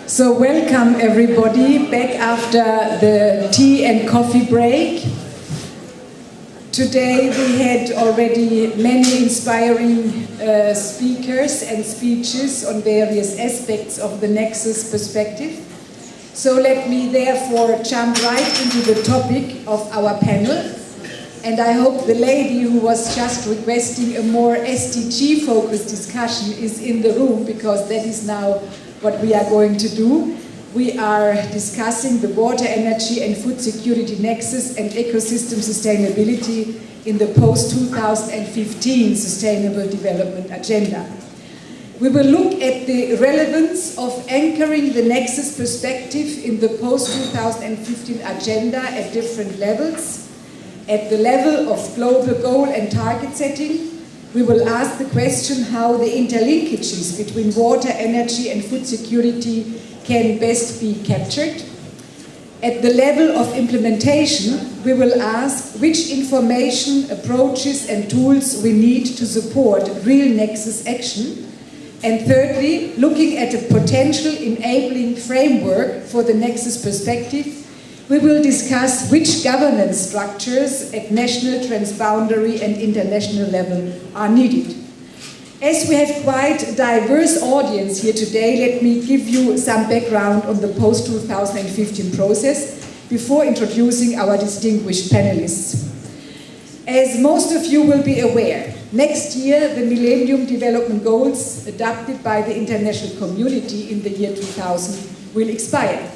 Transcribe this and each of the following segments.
So welcome everybody back after the tea and coffee break. Today we had already many inspiring speakers and speeches on various aspects of the Nexus perspective. So let me therefore jump right into the topic of our panel. And I hope the lady who was just requesting a more SDG-focused discussion is in the room, because that is now what we are going to do. We are discussing the water, energy and food security nexus and ecosystem sustainability in the post-2015 Sustainable Development Agenda. We will look at the relevance of anchoring the nexus perspective in the post-2015 agenda at different levels. At the level of global goal and target setting, we will ask the question how the interlinkages between water, energy and food security can best be captured. At the level of implementation, we will ask which information, approaches and tools we need to support real nexus action. And thirdly, looking at a potential enabling framework for the nexus perspective, we will discuss which governance structures at national, transboundary and international level are needed. As we have quite a diverse audience here today, let me give you some background on the post-2015 process before introducing our distinguished panelists. As most of you will be aware, next year the Millennium Development Goals adopted by the international community in the year 2000 will expire.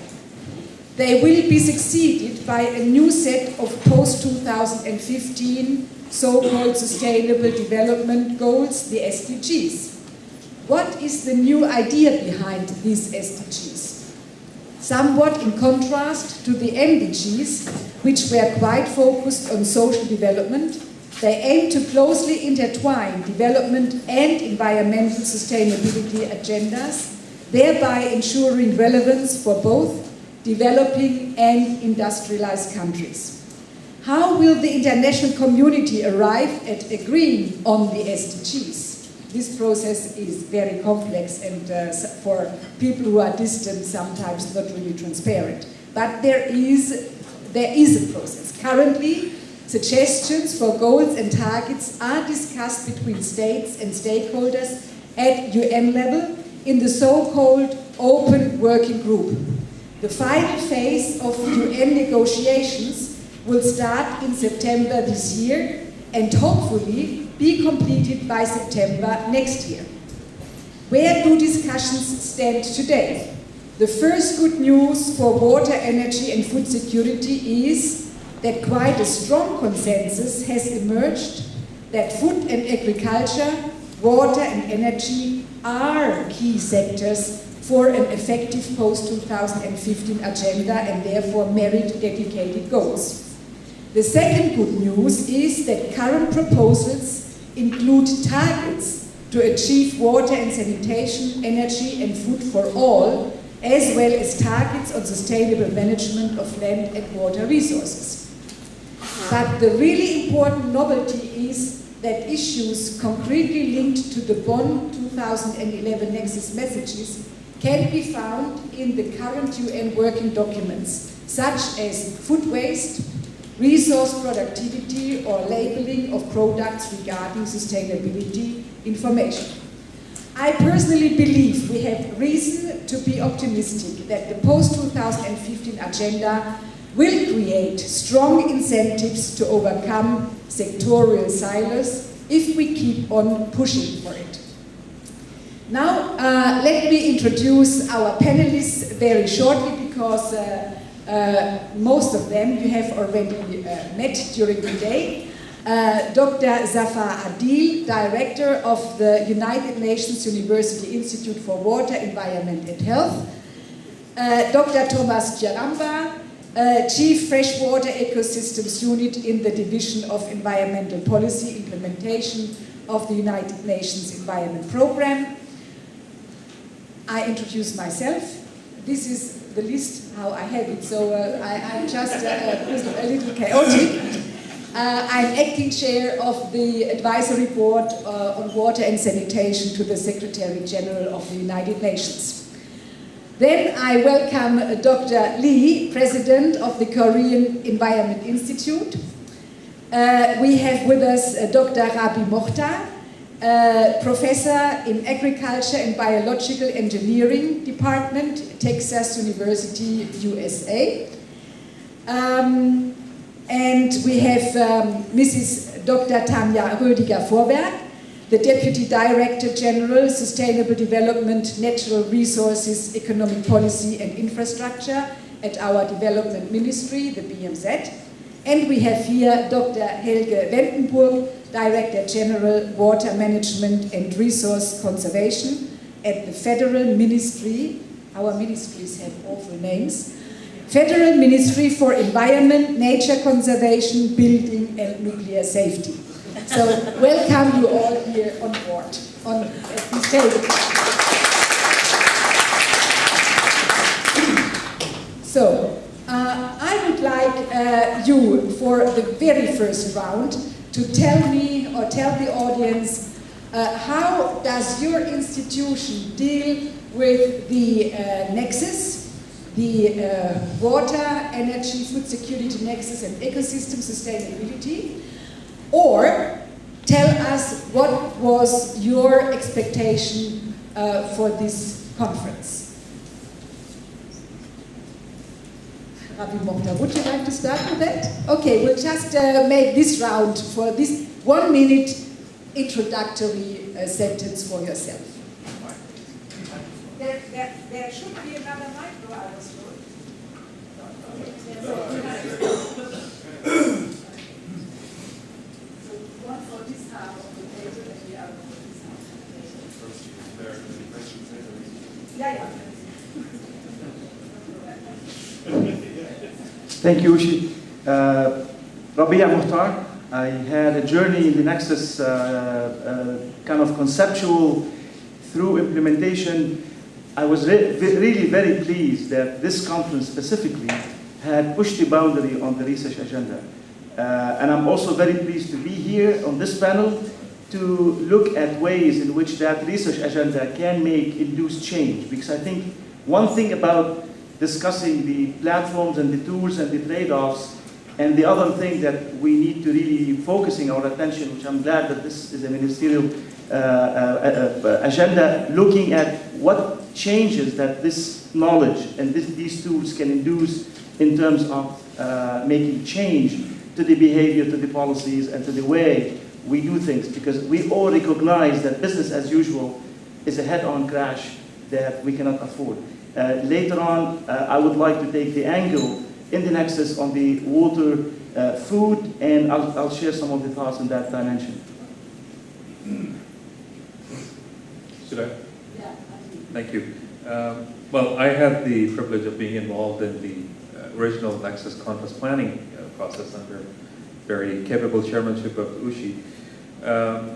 They will be succeeded by a new set of post-2015 so-called Sustainable Development Goals, the SDGs. What is the new idea behind these SDGs? Somewhat in contrast to the MDGs, which were quite focused on social development, they aim to closely intertwine development and environmental sustainability agendas, thereby ensuring relevance for both developing and industrialized countries. How will the international community arrive at agreeing on the SDGs? This process is very complex and for people who are distant sometimes not really transparent. But there is a process. Currently, suggestions for goals and targets are discussed between states and stakeholders at UN level in the so-called Open Working Group. The final phase of UN negotiations will start in September this year and hopefully be completed by September next year. Where do discussions stand today? The first good news for water, energy and food security is that quite a strong consensus has emerged that food and agriculture, water and energy are key sectors for an effective post-2015 agenda and therefore merit dedicated goals. The second good news is that current proposals include targets to achieve water and sanitation, energy and food for all, as well as targets on sustainable management of land and water resources. But the really important novelty is that issues concretely linked to the Bonn 2011 Nexus messages can be found in the current UN working documents, such as food waste, resource productivity, or labeling of products regarding sustainability information. I personally believe we have reason to be optimistic that the post-2015 agenda will create strong incentives to overcome sectorial silos if we keep on pushing for it. Now, let me introduce our panelists very shortly, because most of them you have already met during the day. Dr. Zafar Adil, Director of the United Nations University Institute for Water, Environment and Health. Dr. Thomas Jaramba, Chief Freshwater Ecosystems Unit in the Division of Environmental Policy Implementation of the United Nations Environment Programme. I introduce myself. This is the list how I have it, so I'm just a little chaotic. I'm acting chair of the advisory board on water and sanitation to the Secretary General of the United Nations. Then I welcome Dr. Lee, President of the Korean Environment Institute. We have with us Dr. Rabi Mokhtar, Professor in Agriculture and Biological Engineering Department, Texas University, USA. And we have Mrs. Dr. Tanja Rödiger-Vorwerk, the Deputy Director General, Sustainable Development, Natural Resources, Economic Policy and Infrastructure at our Development Ministry, the BMZ. And we have here Dr. Helge Wendenburg, Director General, Water Management and Resource Conservation at the Federal Ministry. Our ministries have awful names. Federal Ministry for Environment, Nature Conservation, Building and Nuclear Safety. So welcome you all here on board, at this table. So I would like you, for the very first round, to tell me or tell the audience how does your institution deal with the nexus, the water, energy, food security nexus and ecosystem sustainability, or tell us what was your expectation for this conference. Rabi Mokhtar, would you like to start with that? Okay, we'll just make this round for this 1 minute introductory sentence for yourself. There should be another micro, I was told. So one for this half of the table and the other for this half of the table. Yeah. Thank you, Ushi. Rabia Muhtar. I had a journey in the Nexus, kind of conceptual through implementation. I was really very pleased that this conference specifically had pushed the boundary on the research agenda. And I'm also very pleased to be here on this panel to look at ways in which that research agenda can induce change. Because I think one thing about discussing the platforms and the tools and the trade-offs, and the other thing that we need to really focusing our attention, which I'm glad that this is a ministerial agenda, looking at what changes that this knowledge and these tools can induce in terms of making change to the behavior, to the policies, and to the way we do things. Because we all recognize that business as usual is a head-on crash that we cannot afford. Later on, I would like to take the angle in the Nexus on the water, food, and I'll share some of the thoughts in that dimension. Should I? Yeah. Thank you. Well, I had the privilege of being involved in the original Nexus conference planning process under very capable chairmanship of Ushi. I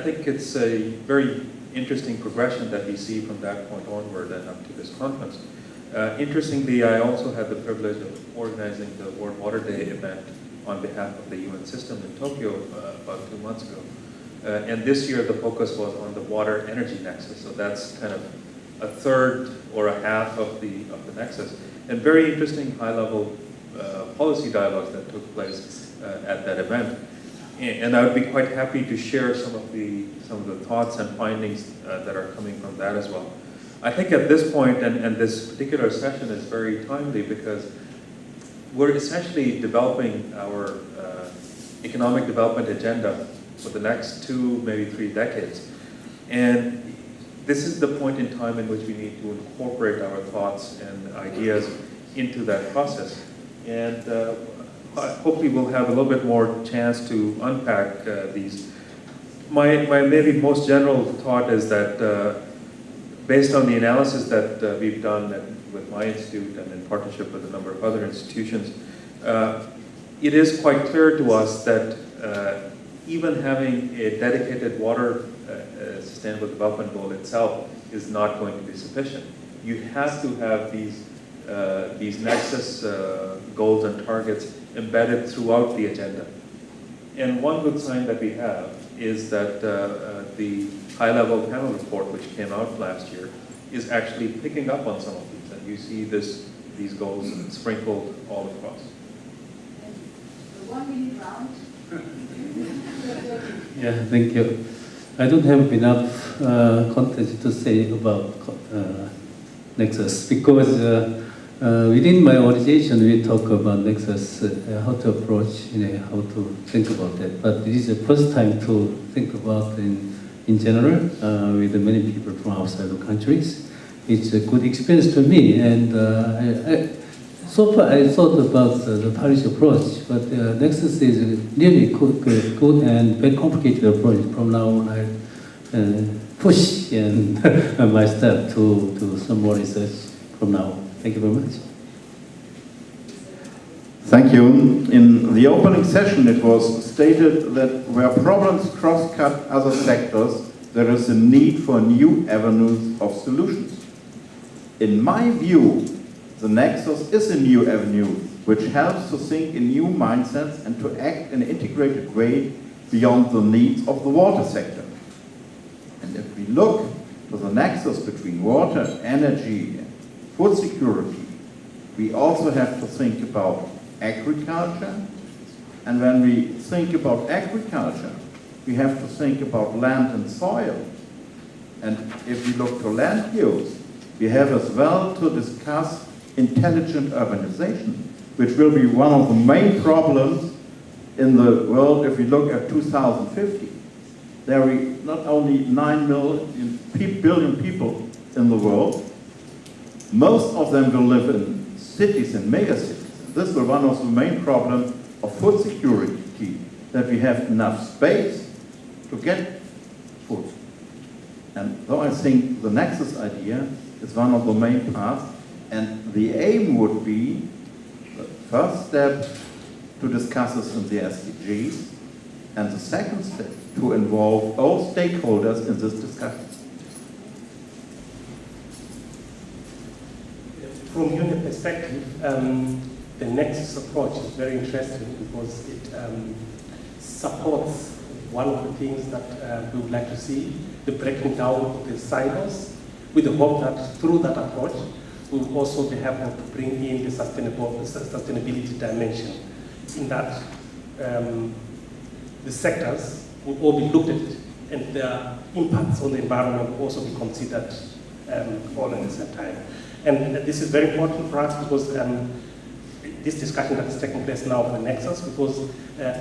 think it's a very interesting progression that we see from that point onward and up to this conference. Interestingly, I also had the privilege of organizing the World Water Day event on behalf of the UN system in Tokyo about 2 months ago. And this year the focus was on the water energy nexus. So that's kind of a third or a half of the nexus. And very interesting high-level policy dialogues that took place at that event. And I would be quite happy to share some of the thoughts and findings that are coming from that as well. I think at this point, and this particular session is very timely because we're essentially developing our economic development agenda for the next 2, maybe 3 decades. And this is the point in time in which we need to incorporate our thoughts and ideas into that process. And hopefully we'll have a little bit more chance to unpack these. My maybe most general thought is that based on the analysis that we've done with my institute and in partnership with a number of other institutions, it is quite clear to us that even having a dedicated water sustainable development goal itself is not going to be sufficient. You have to have these nexus goals and targets embedded throughout the agenda. And one good sign that we have is that the high-level panel report, which came out last year, is actually picking up on some of these, and you see these goals sprinkled all across. The 1 minute round. Yeah, thank you. I don't have enough content to say about Nexus because within my organization we talk about Nexus, how to approach, how to think about that. But this is the first time to think about in general with many people from outside the countries. It's a good experience to me, and so far I thought about the Paris approach, but Nexus is really good and very complicated approach. From now on, I push and my staff to do some more research from now. Thank you very much. Thank you. In the opening session, it was stated that where problems cross-cut other sectors, there is a need for new avenues of solutions. In my view, the Nexus is a new avenue which helps to think in new mindsets and to act in an integrated way beyond the needs of the water sector. And if we look to the nexus between water, energy, and food security, we also have to think about agriculture. And when we think about agriculture, we have to think about land and soil. And if we look to land use, we have as well to discuss intelligent urbanization, which will be one of the main problems in the world if we look at 2050. There are not only 9 billion people in the world, most of them will live in cities and megacities. This is one of the main problems of food security, that we have enough space to get food. And so I think the Nexus idea is one of the main parts, and the aim would be the first step to discuss this in the SDGs, and the second step to involve all stakeholders in this discussion. From UNEP perspective, the Nexus approach is very interesting because it supports one of the things that we would like to see, the breaking down of the silos, with the hope that through that approach, we will also be able to bring in the sustainability dimension, in that the sectors will all be looked at and their impacts on the environment will also be considered all at the same time. And this is very important for us because this discussion that is taking place now for the Nexus, because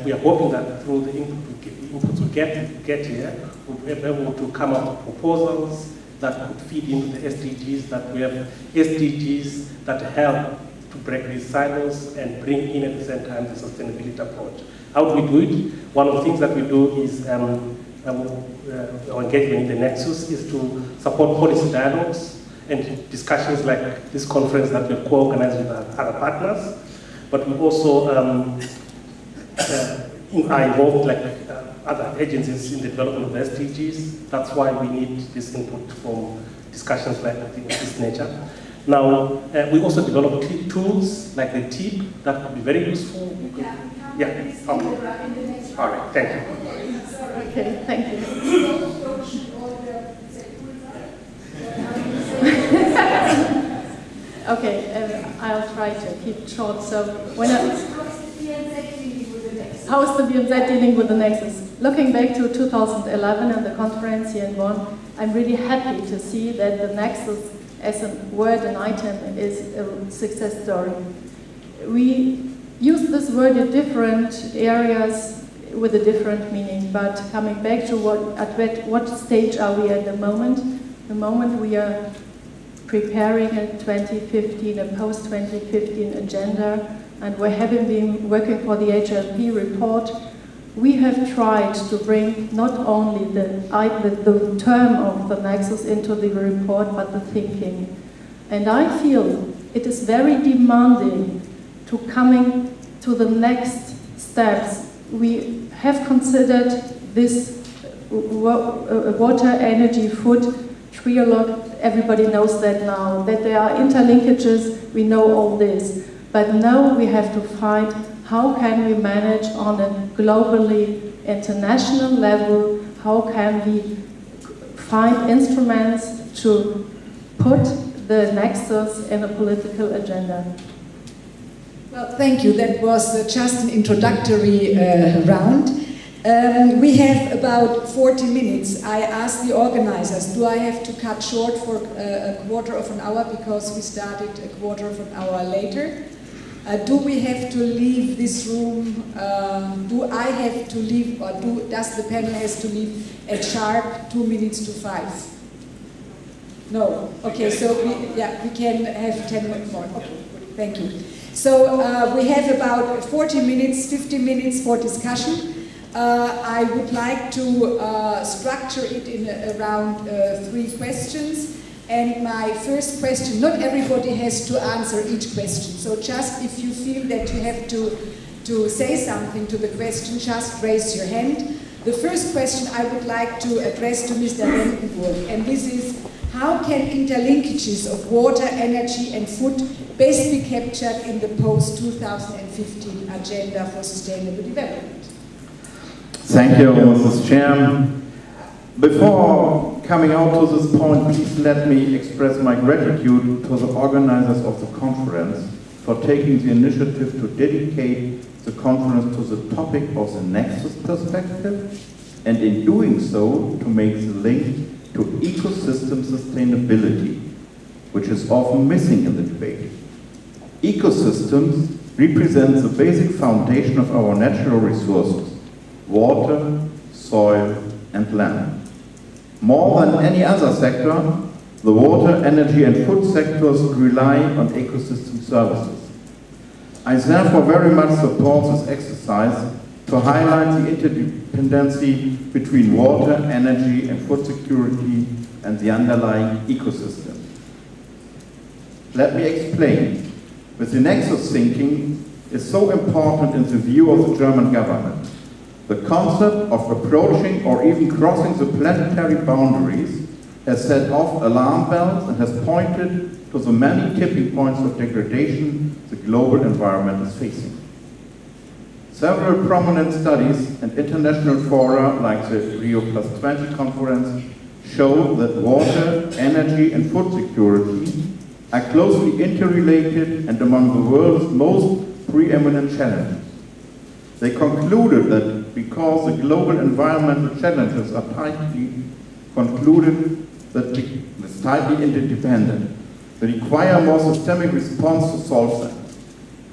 we are hoping that through the inputs we get here, we'll be able to come up with proposals that could feed into the SDGs, that we have SDGs that help to break these silos and bring in at the same time the sustainability approach. How do we do it? One of the things that we do is our engagement in the Nexus is to support policy dialogues and discussions like this conference that we've co-organized with our other partners. But we also are involved like other agencies in the development of the SDGs. That's why we need this input from discussions like this nature. Now, we also develop tools like the TIP that could be very useful. Yeah. Okay. All right. Thank you. Okay. Thank you. Okay. I'll try to keep it short. So, how is the BMZ dealing with the Nexus? Looking back to 2011 and the conference here in Bonn, I'm really happy to see that the Nexus as a word and item is a success story. We use this word in different areas with a different meaning, but coming back to what stage are we at the moment? The moment we are preparing a 2015, a post-2015 agenda, and we're having been working for the HLP report. We have tried to bring not only the term of the Nexus into the report, but the thinking. And I feel it is very demanding to coming to the next steps. We have considered this water, energy, food trialogue. Everybody knows that now, that there are interlinkages, we know all this. But now we have to find how can we manage on a globally international level, how can we find instruments to put the nexus in a political agenda? Well, thank you. That was just an introductory round. We have about 40 minutes. I asked the organizers, do I have to cut short for a quarter of an hour because we started a quarter of an hour later? Do we have to leave this room? Do I have to leave, or does the panel has to leave at sharp 2 minutes to 5? No. Okay, so we can have 10 minutes more. Okay, thank you. So we have about 40 minutes, 50 minutes for discussion. I would like to structure it in around 3 questions. And my first question, not everybody has to answer each question. So just if you feel that you have to say something to the question, just raise your hand. The first question I would like to address to Mr. Rendenburg, and this is, how can interlinkages of water, energy and food best be captured in the post-2015 agenda for sustainable development? Thank you, Mrs. Chair. Before coming out to this point, please let me express my gratitude to the organizers of the conference for taking the initiative to dedicate the conference to the topic of the nexus perspective, and in doing so, to make the link to ecosystem sustainability, which is often missing in the debate. Ecosystems represent the basic foundation of our natural resources: water, soil, and land. More than any other sector, the water, energy, and food sectors rely on ecosystem services. I therefore very much support this exercise to highlight the interdependency between water, energy, and food security and the underlying ecosystem. Let me explain. With the nexus thinking is so important in the view of the German government. The concept of approaching or even crossing the planetary boundaries has set off alarm bells and has pointed to the many tipping points of degradation the global environment is facing. Several prominent studies and international fora like the Rio+20 conference show that water, energy and food security are closely interrelated and among the world's most preeminent challenges. They concluded that because the global environmental challenges are tightly interdependent, they require more systemic response to solve them.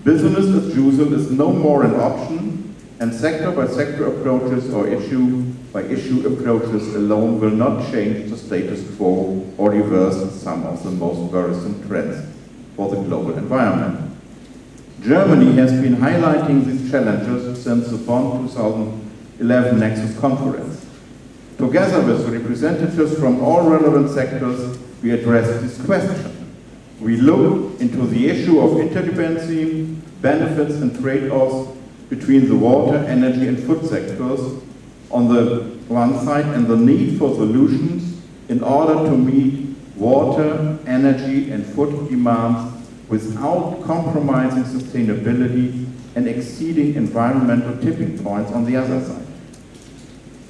Business as usual is no more an option, and sector-by-sector approaches or issue-by-issue approaches alone will not change the status quo or reverse some of the most worrisome trends for the global environment. Germany has been highlighting these challenges since the Bonn 2011 Nexus Conference. Together with representatives from all relevant sectors, we addressed this question. We looked into the issue of interdependency, benefits and trade-offs between the water, energy and food sectors on the one side, and the need for solutions in order to meet water, energy and food demands without compromising sustainability and exceeding environmental tipping points on the other side.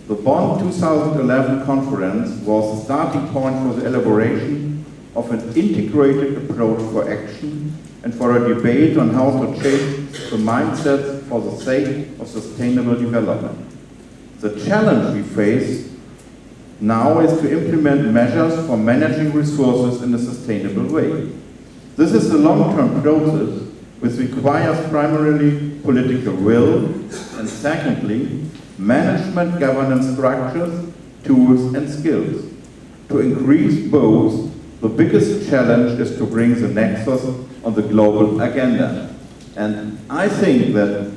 The Bonn 2011 conference was the starting point for the elaboration of an integrated approach for action and for a debate on how to change the mindset for the sake of sustainable development. The challenge we face now is to implement measures for managing resources in a sustainable way. This is a long-term process which requires primarily political will and secondly, management governance structures, tools and skills. To increase both, the biggest challenge is to bring the nexus on the global agenda. And I think that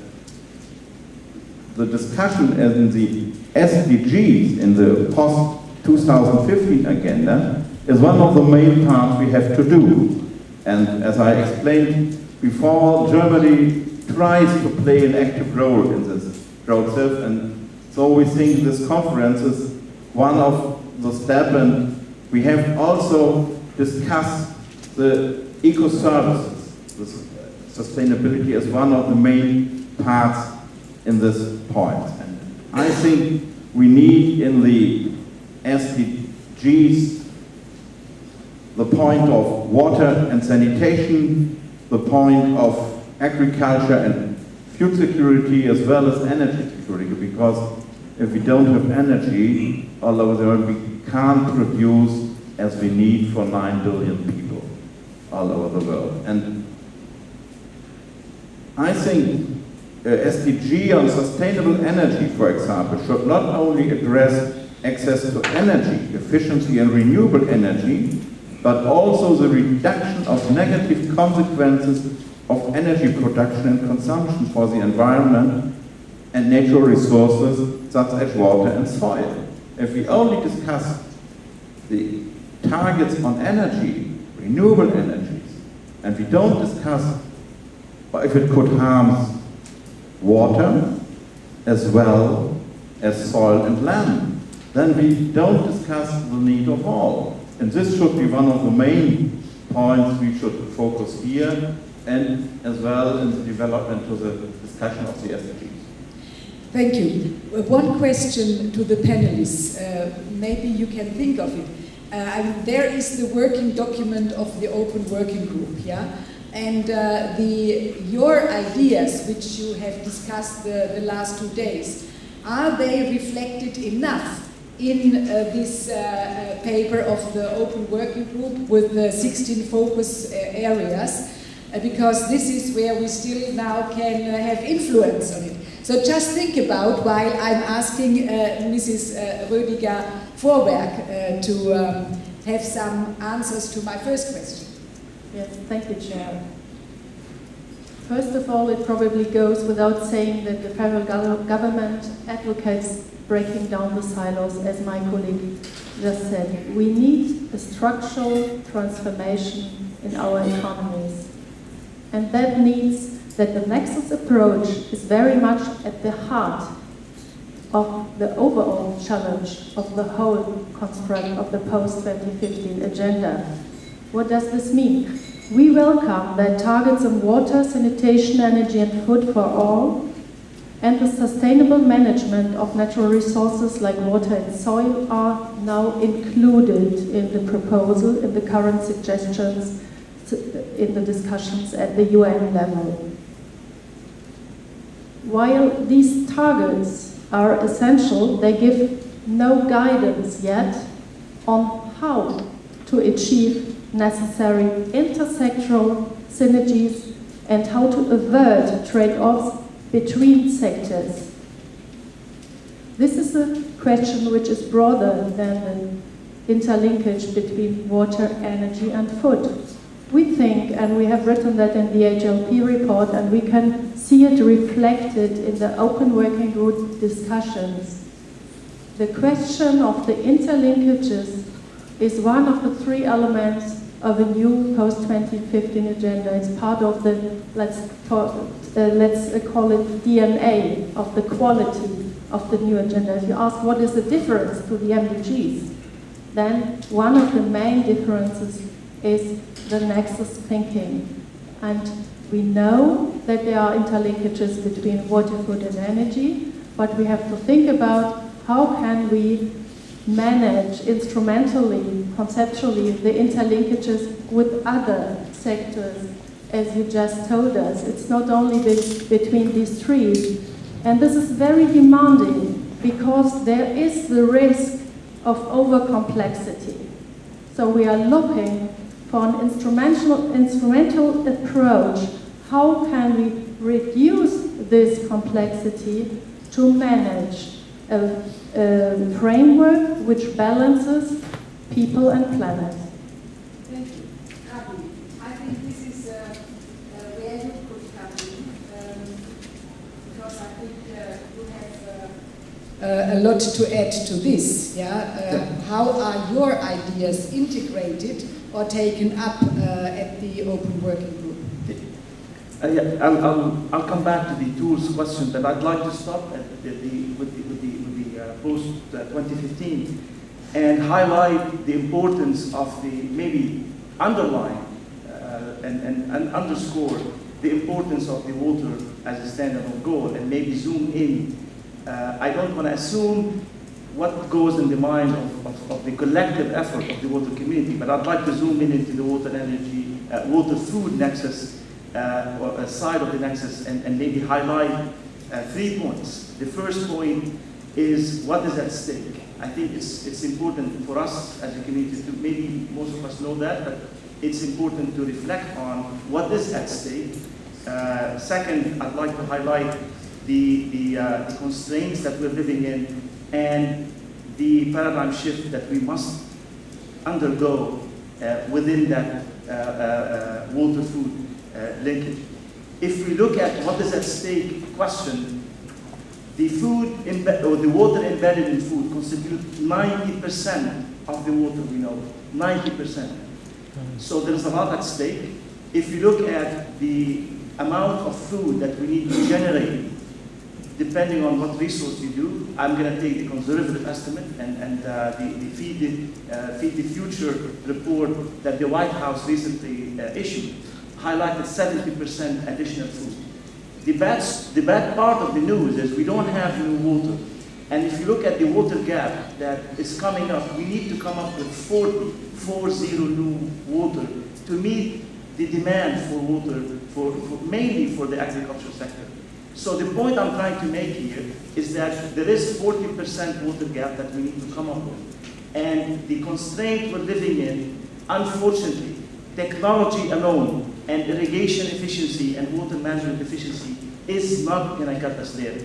the discussion in the SDGs in the post-2015 agenda is one of the main parts we have to do. And as I explained before, Germany tries to play an active role in this process, and so we think this conference is one of the steps, and we have also discussed the eco-services. Sustainability as one of the main parts in this point. And I think we need in the SDGs the point of water and sanitation, the point of agriculture and food security, as well as energy security, because if we don't have energy all over the world, we can't produce as we need for 9 billion people all over the world. And I think SDG on sustainable energy, for example, should not only address access to energy, efficiency and renewable energy, but also the reduction of negative consequences of energy production and consumption for the environment and natural resources such as water and soil. If we only discuss the targets on energy, renewable energies, and we don't discuss if it could harm water as well as soil and land, then we don't discuss the need of all. And this should be one of the main points we should focus here, and as well in the development to the discussion of the SDGs. Thank you. One question to the panelists. Maybe you can think of it. There is the working document of the Open Working Group, yeah? And your ideas, which you have discussed the last 2 days, are they reflected enough in this paper of the Open Working Group with the 16 focus areas? Because this is where we still now can have influence on it. So just think about, while I'm asking Mrs. Rödiger-Vorwerk to have some answers to my first question. Yes, thank you, Chair. First of all, it probably goes without saying that the federal government advocates breaking down the silos, as my colleague just said. We need a structural transformation in our economies. And that means that the Nexus approach is very much at the heart of the overall challenge of the whole construct of the post-2015 agenda. What does this mean? We welcome that targets on water, sanitation, energy and food for all, and the sustainable management of natural resources like water and soil are now included in the proposal, in the current suggestions, in the discussions at the UN level. While these targets are essential, they give no guidance yet on how to achieve necessary intersectoral synergies and how to avert trade-offs between sectors. This is a question which is broader than the interlinkage between water, energy and food. We think, and we have written that in the HLP report, and we can see it reflected in the Open Working Group discussions. The question of the interlinkages is one of the 3 elements of a new post-2015 agenda. It's part of the, let's call it DNA of the quality of the new agenda. If you ask what is the difference to the MDGs, then one of the main differences is the nexus thinking. And we know that there are interlinkages between water, food and energy, but we have to think about how can we manage instrumentally, conceptually, the interlinkages with other sectors, as you just told us. It's not only between these 3. And this is very demanding because there is the risk of over-complexity. So we are looking for an instrumental approach. How can we reduce this complexity to manage a framework which balances people and planet? Thank you. Abi, I think this is where you could come in, because I think you have a lot to add to this. Yeah? How are your ideas integrated or taken up at the Open Working Group? I'll come back to the tools question, but I'd like to stop at with the post-2015 and highlight the importance of the, maybe underline and underscore the importance of the water as a standalone goal, and maybe zoom in. I don't want to assume what goes in the mind of the collective effort of the water community. But I'd like to zoom in into the water energy, water food nexus, or a side of the nexus, and maybe highlight 3 points. The first point is what is at stake. I think it's important for us as a community to, maybe most of us know that, but it's important to reflect on what is at stake. Second, I'd like to highlight the constraints that we're living in and the paradigm shift that we must undergo within that water-food linkage. If we look at what is at stake question, the food or the water embedded in food constitutes 90% of the water we know, 90%. So there's a lot at stake. If you look at the amount of food that we need to generate, depending on what resource you do, I'm going to take the conservative estimate and the Feed the Future report that the White House recently issued highlighted 70% additional food. The bad part of the news is we don't have new water. And if you look at the water gap that is coming up, we need to come up with 40 new water to meet the demand for water, mainly for the agricultural sector. So the point I'm trying to make here is that there is 40% water gap that we need to come up with. And the constraint we're living in, unfortunately, technology alone and irrigation efficiency and water management efficiency is not going to get us there.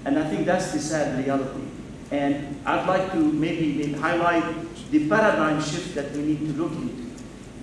And I think that's the sad reality. And I'd like to maybe highlight the paradigm shift that we need to look into.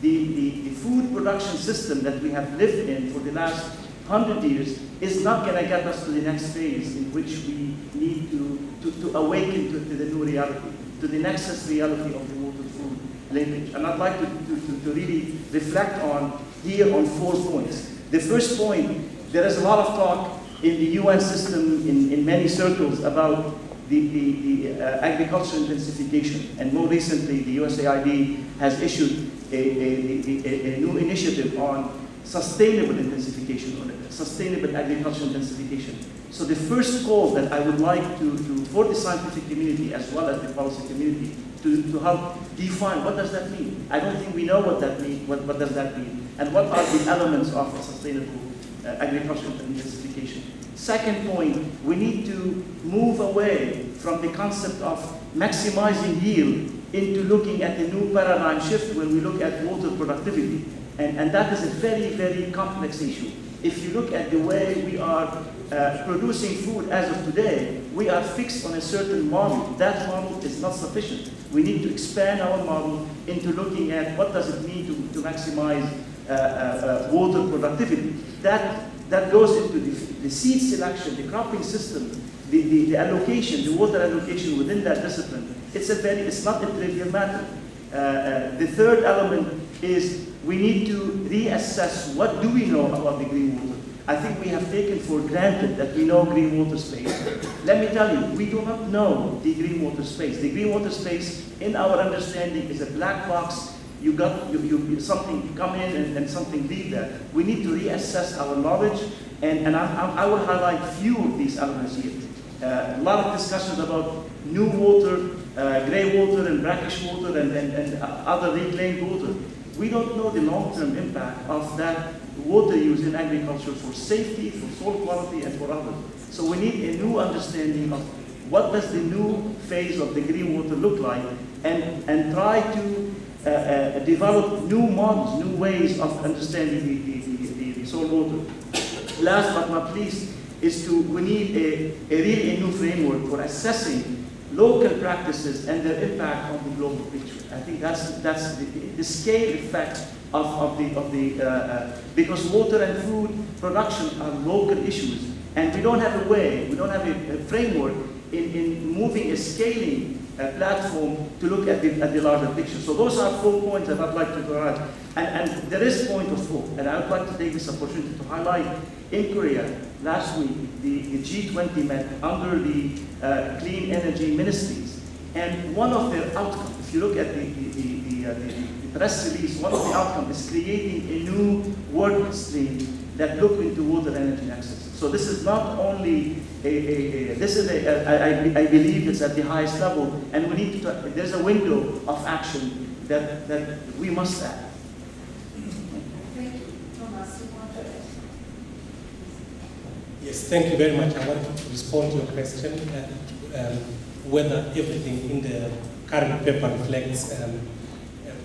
The food production system that we have lived in for the last 100 years is not going to get us to the next phase in which we need to awaken to the new reality, to the nexus reality of the water-food linkage. And I'd like to really reflect on here on 4 points. The first point, there is a lot of talk in the UN system, in many circles, about the agricultural intensification. And more recently, the USAID has issued a new initiative on sustainable intensification, or sustainable agricultural intensification. So the first call that I would like for the scientific community as well as the policy community to help define what does that mean. I don't think we know what that means. What does that mean? And what are the elements of a sustainable agricultural intensification? Second point, we need to move away from the concept of maximizing yield into looking at a new paradigm shift where we look at water productivity. And that is a very, very complex issue. If you look at the way we are producing food as of today, we are fixed on a certain model. That model is not sufficient. We need to expand our model into looking at what does it mean to maximize water productivity. That goes into the seed selection, the cropping system, the allocation, the water allocation within that discipline. It's not a trivial matter. The third element is we need to reassess what do we know about the green water. I think we have taken for granted that we know green water space. Let me tell you, we do not know the green water space. The green water space, in our understanding, is a black box. You something come in and something leave there. We need to reassess our knowledge, and I will highlight few of these elements here. A lot of discussions about new water, gray water and brackish water and other reclaimed water. We don't know the long-term impact of that water use in agriculture for safety, for soil quality, and for others. So we need a new understanding of what does the new phase of the green water look like, and try to develop new models, new ways of understanding the soil water. Last but not least, we need a new framework for assessing local practices and their impact on the global picture. I think that's the scale effect of because water and food production are local issues, and we don't have a framework in moving a scaling platform to look at the larger picture. So those are 4 points that I'd like to highlight. And there is point of hope, and I would like to take this opportunity to highlight in Korea last week, the G20 met under the clean energy ministries, and one of their outcomes, if you look at the press release, one of the outcomes is creating a new work stream that look into water energy nexus. So this is not only I believe it's at the highest level, and we need to, there's a window of action that we must act. Thank you. Thomas, you want to add? Yes, thank you very much. I want to respond to your question, whether everything in the current paper reflects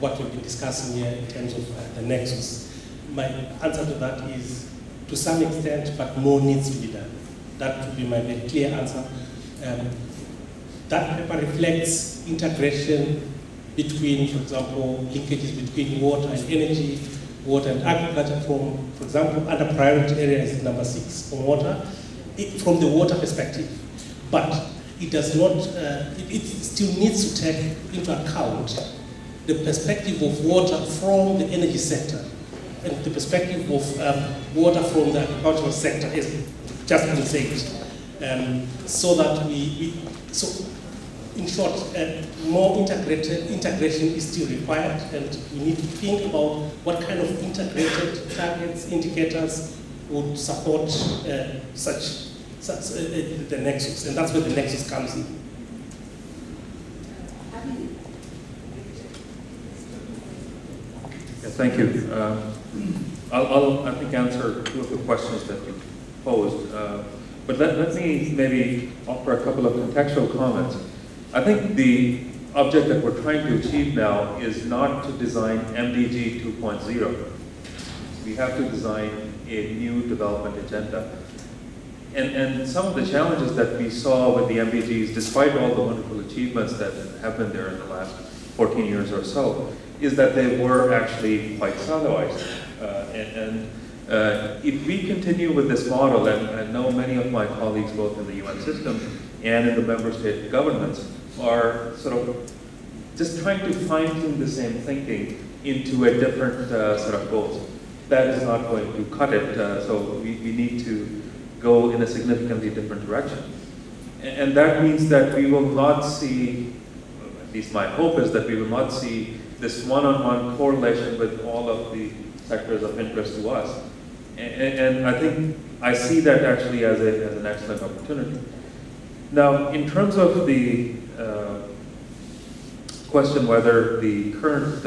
what we've been discussing here in terms of the nexus. My answer to that is to some extent, but more needs to be done. That would be my very clear answer. That paper reflects integration between, for example, linkages between water and energy, water and agriculture from, for example, under priority area is number 6 for water, from the water perspective. But it does not, it still needs to take into account the perspective of water from the energy sector and the perspective of water from the agricultural sector, as just been said, so that so in short, more integration is still required, and we need to think about what kind of integrated targets, indicators would support such the nexus, and that's where the nexus comes in. Yeah, thank you. I'll, I think, answer 2 of the questions that you posed, but let me maybe offer a couple of contextual comments. I think the object that we're trying to achieve now is not to design MDG 2.0. We have to design a new development agenda. And some of the challenges that we saw with the MDGs, despite all the wonderful achievements that have been there in the last 14 years or so, is that they were actually quite siloized. If we continue with this model, and I know many of my colleagues both in the UN system and in the member state governments are sort of just trying to fine-tune the same thinking into a different set of goals. That is not going to cut it, so we need to go in a significantly different direction. And that means that we will not see, at least my hope is that we will not see this one-on-one correlation with all of the sectors of interest to us. And I think I see that actually as an excellent opportunity. Now, in terms of the question whether the current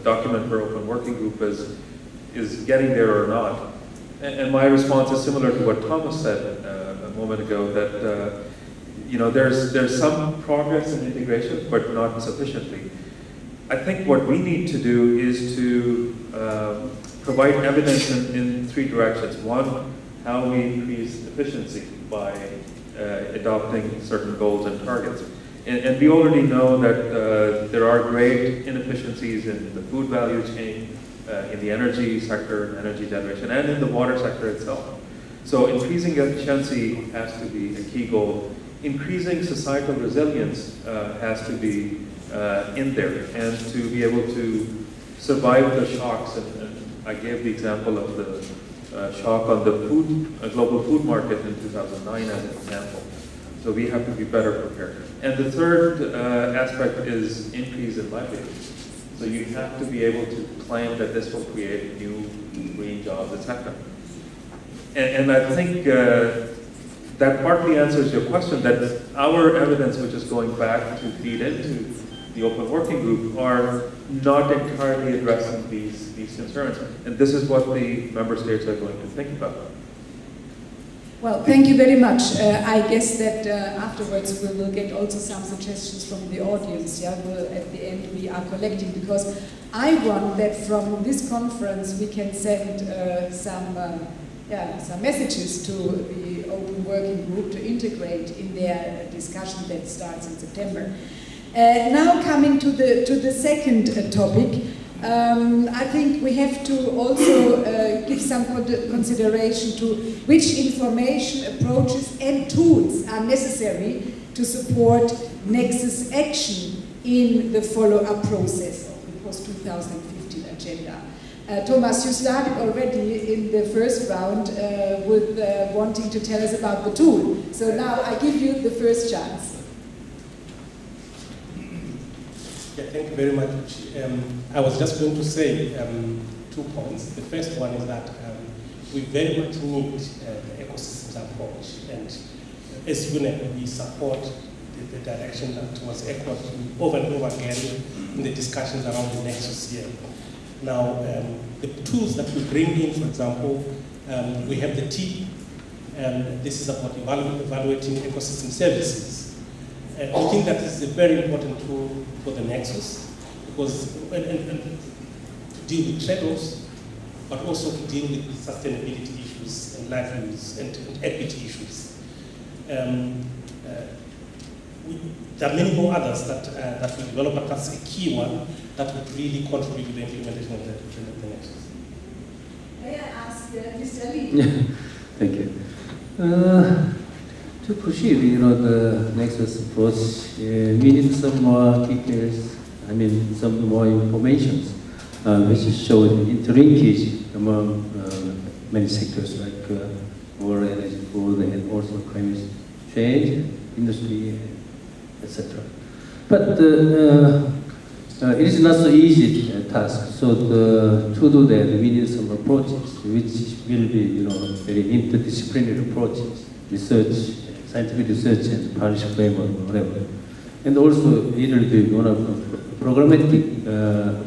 document for Open Working Group is getting there or not, and my response is similar to what Thomas said a moment ago, that you know, there's some progress in integration, but not sufficiently. I think what we need to do is to provide evidence in 3 directions. One, how we increase efficiency by adopting certain goals and targets. And we already know that there are great inefficiencies in the food value chain, in the energy sector, energy generation, and in the water sector itself. So increasing efficiency has to be a key goal. Increasing societal resilience has to be in there, and to be able to survive the shocks. And I gave the example of the shock on the global food market in 2009 as an example. So we have to be better prepared. And the third aspect is increase in livelihood. So you have to be able to claim that this will create new green jobs, etc. And I think that partly answers your question, that our evidence, which is going back to feed into the Open Working Group, are not entirely addressing these concerns. And this is what the member states are going to think about. Well, thank you very much. I guess that afterwards we will get also some suggestions from the audience. Yeah, at the end we are collecting, because I want that from this conference we can send some messages to the Open Working Group to integrate in their discussion that starts in September. Now coming to the second topic. I think we have to also give some consideration to which information, approaches and tools are necessary to support Nexus action in the follow-up process of the post-2015 agenda. Thomas, you started already in the first round with wanting to tell us about the tool. So now I give you the first chance. Yeah, thank you very much. I was just going to say 2 points. The first one is that we very much need the ecosystems approach. And as UNEP, we support the direction that was echoed over and over again in the discussions around the Nexus here. Now, the tools that we bring in, for example, we have the T, and this is about evaluating ecosystem services. And I think that is a very important tool for the Nexus, because and to deal with trade-offs, but also to deal with sustainability issues and livelihoods and equity issues. There are many more others that we develop, but that's a key one that would really contribute to the implementation of the Nexus. May I ask Mr. Lee? Thank you. To proceed, the Nexus approach, we need some more details, some more information, which show the interlinkage among many sectors like water, energy, food, and also climate change, industry, etc. But it is not so easy task. So to do that, we need some approaches, which will be, very interdisciplinary approaches, research, scientific research, and partnership framework, whatever. And also, it will be one of the programmatic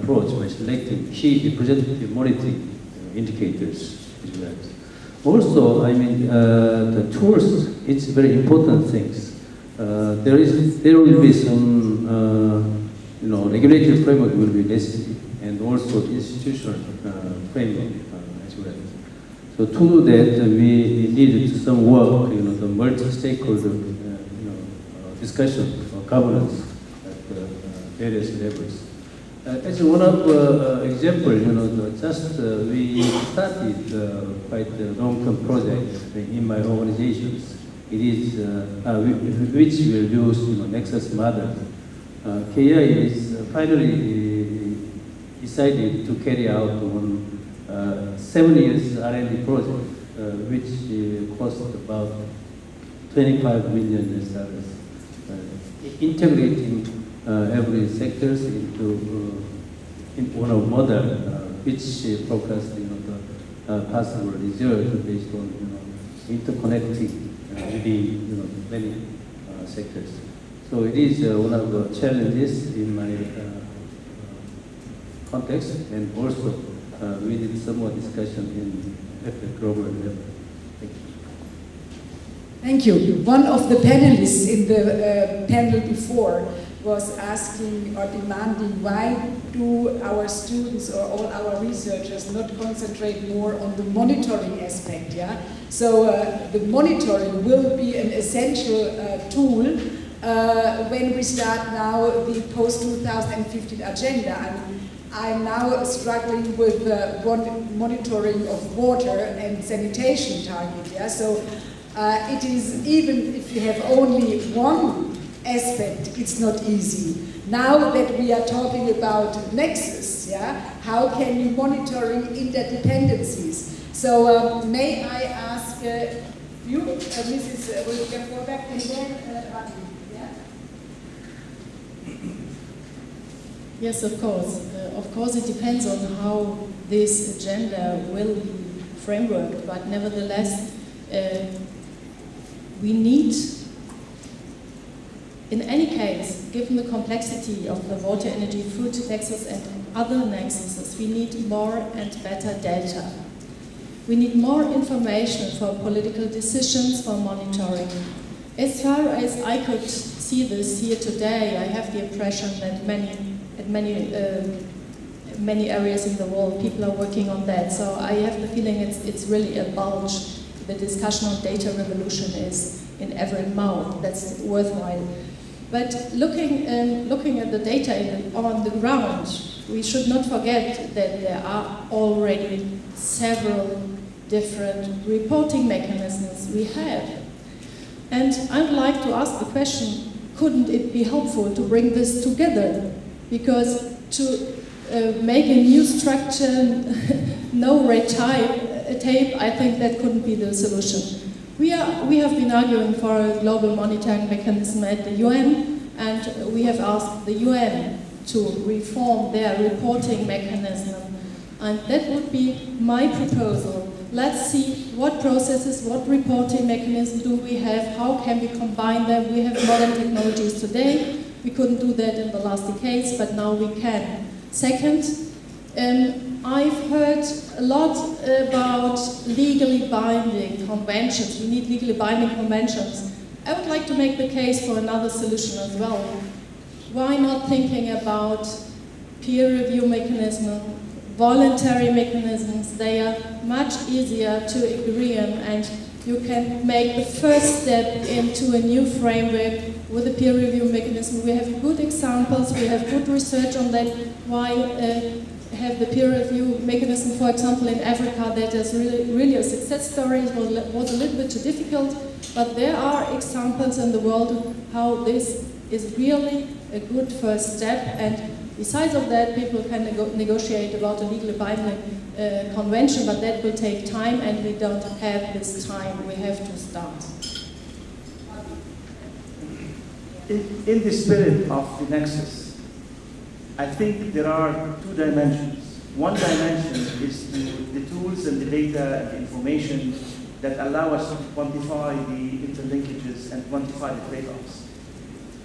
approach by selecting key representative monitoring indicators as well. Also, the tools, it's very important things. There will be some, regulatory framework will be necessary, and also institutional framework as well. So to do that, we needed some work, the multi-stakeholder, discussion or governance at various levels. As one of example, we started quite a long-term project in my organizations. It is which will use Nexus model. KI is finally decided to carry out on 7 years R&D project, which cost about $25 million, integrating every sectors into one of model, which focused the possible result based on interconnecting within many sectors. So it is one of the challenges in my context, and also we did some more discussion at the global level. Thank you. One of the panelists in the panel before was asking or demanding, why do our students or all our researchers not concentrate more on the monitoring aspect? Yeah. So the monitoring will be an essential tool when we start now the post-2015 agenda. I'm now struggling with monitoring of water and sanitation target. Yeah. So it is, even if you have only one aspect, it's not easy. Now that we are talking about Nexus, yeah, how can you monitoring interdependencies? So may I ask you, Mrs. William-Vorbeck, and then Rati, yeah? Yes, of course. Of course, it depends on how this agenda will be frameworked, but nevertheless, we need, in any case, given the complexity of the water, energy, food nexus and other nexuses, we need more and better data. We need more information for political decisions, for monitoring. As far as I could see this here today, I have the impression that many areas in the world, people are working on that. So I have the feeling it's really a bulge. The discussion on data revolution is in every mouth. That's worthwhile. But looking at the data on the ground, we should not forget that there are already several different reporting mechanisms we have. And I'd like to ask the question, couldn't it be helpful to bring this together? Because to make a new structure, no red tape, I think that couldn't be the solution. We have been arguing for a global monitoring mechanism at the UN, and we have asked the UN to reform their reporting mechanism. And that would be my proposal, let's see what processes, what reporting mechanisms do we have, how can we combine them. We have modern technologies today. We couldn't do that in the last decades, but now we can. Second, I've heard a lot about legally binding conventions. We need legally binding conventions. I would like to make the case for another solution as well. Why not thinking about peer review mechanisms, voluntary mechanisms? They are much easier to agree on, and you can make the first step into a new framework with a peer review mechanism. We have good examples, we have good research on that. Why have the peer review mechanism, for example, in Africa, that is really a success story. It was a little bit too difficult, but there are examples in the world how this is really a good first step. And besides of that, people can negotiate about a legally binding convention, but that will take time, and we don't have this time. We have to start. In the spirit of the Nexus, I think there are two dimensions. One dimension is the tools and the data and the information that allow us to quantify the interlinkages and quantify the trade-offs.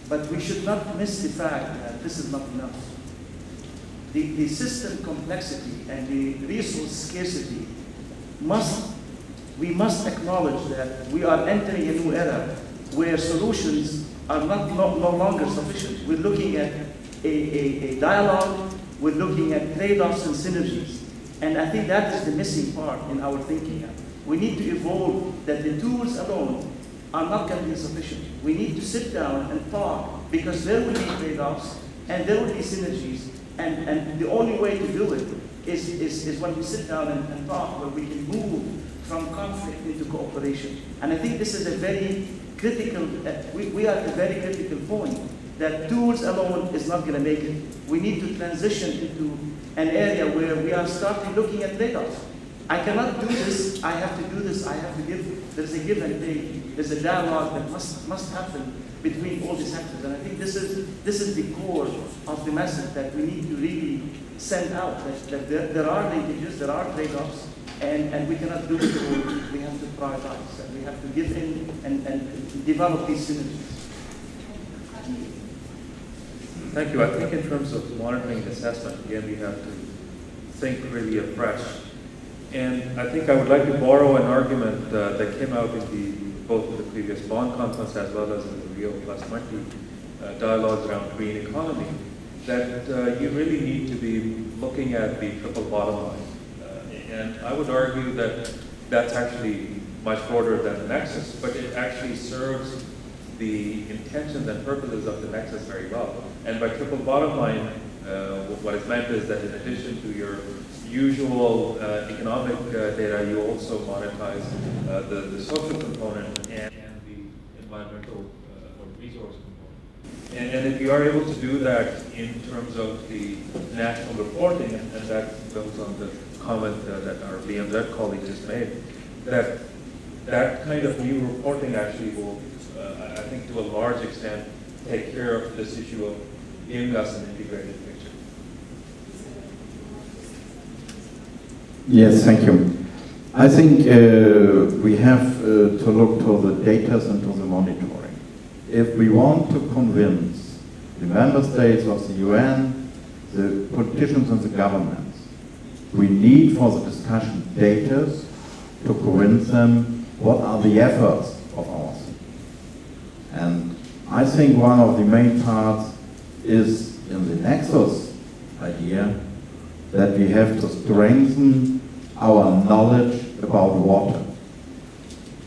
But we should not miss the fact that this is not enough. The system complexity and the resource scarcity we must acknowledge that we are entering a new era where solutions are no longer sufficient. We're looking at a dialogue, we're looking at trade-offs and synergies. And I think that is the missing part in our thinking. We need to evolve that the tools alone are not going to be sufficient. We need to sit down and talk, because there will be trade-offs and there will be synergies. And the only way to do it is when we sit down and talk, where we can move from conflict into cooperation. And I think this is a very critical, we are at a very critical point, that tools alone is not going to make it. We need to transition into an area where we are starting looking at trade-offs. I cannot do this, I have to do this, I have to give, there's a give and take, there's a dialogue that must happen between all the sectors. And I think this is the core of the message that we need to really send out, that there are linkages, there are trade-offs, and we cannot do it all. We have to prioritize, and we have to give in and develop these synergies. Thank you. I think in terms of monitoring and assessment, again, we have to think really afresh. And I think I would like to borrow an argument that came out in both the previous Bonn conference as well as in the Rio +20 dialogues around green economy, that you really need to be looking at the triple bottom line. And I would argue that that's actually much broader than the Nexus, but it actually serves the intentions and purposes of the Nexus very well. And by triple bottom line, what is meant is that in addition to your usual economic data, you also monetize the social component and the environmental or resource component. And if you are able to do that in terms of the national reporting, and that builds on the comment that our BMZ colleague just made, that kind of new reporting actually will, I think to a large extent, take care of this issue of giving us an integrated picture. Yes, thank you. I think we have to look to the data and to the monitoring. If we want to convince the member states of the UN, the politicians and the governments, we need for the discussion data to convince them what are the efforts of ours. And I think one of the main parts is in the Nexus idea that we have to strengthen our knowledge about water.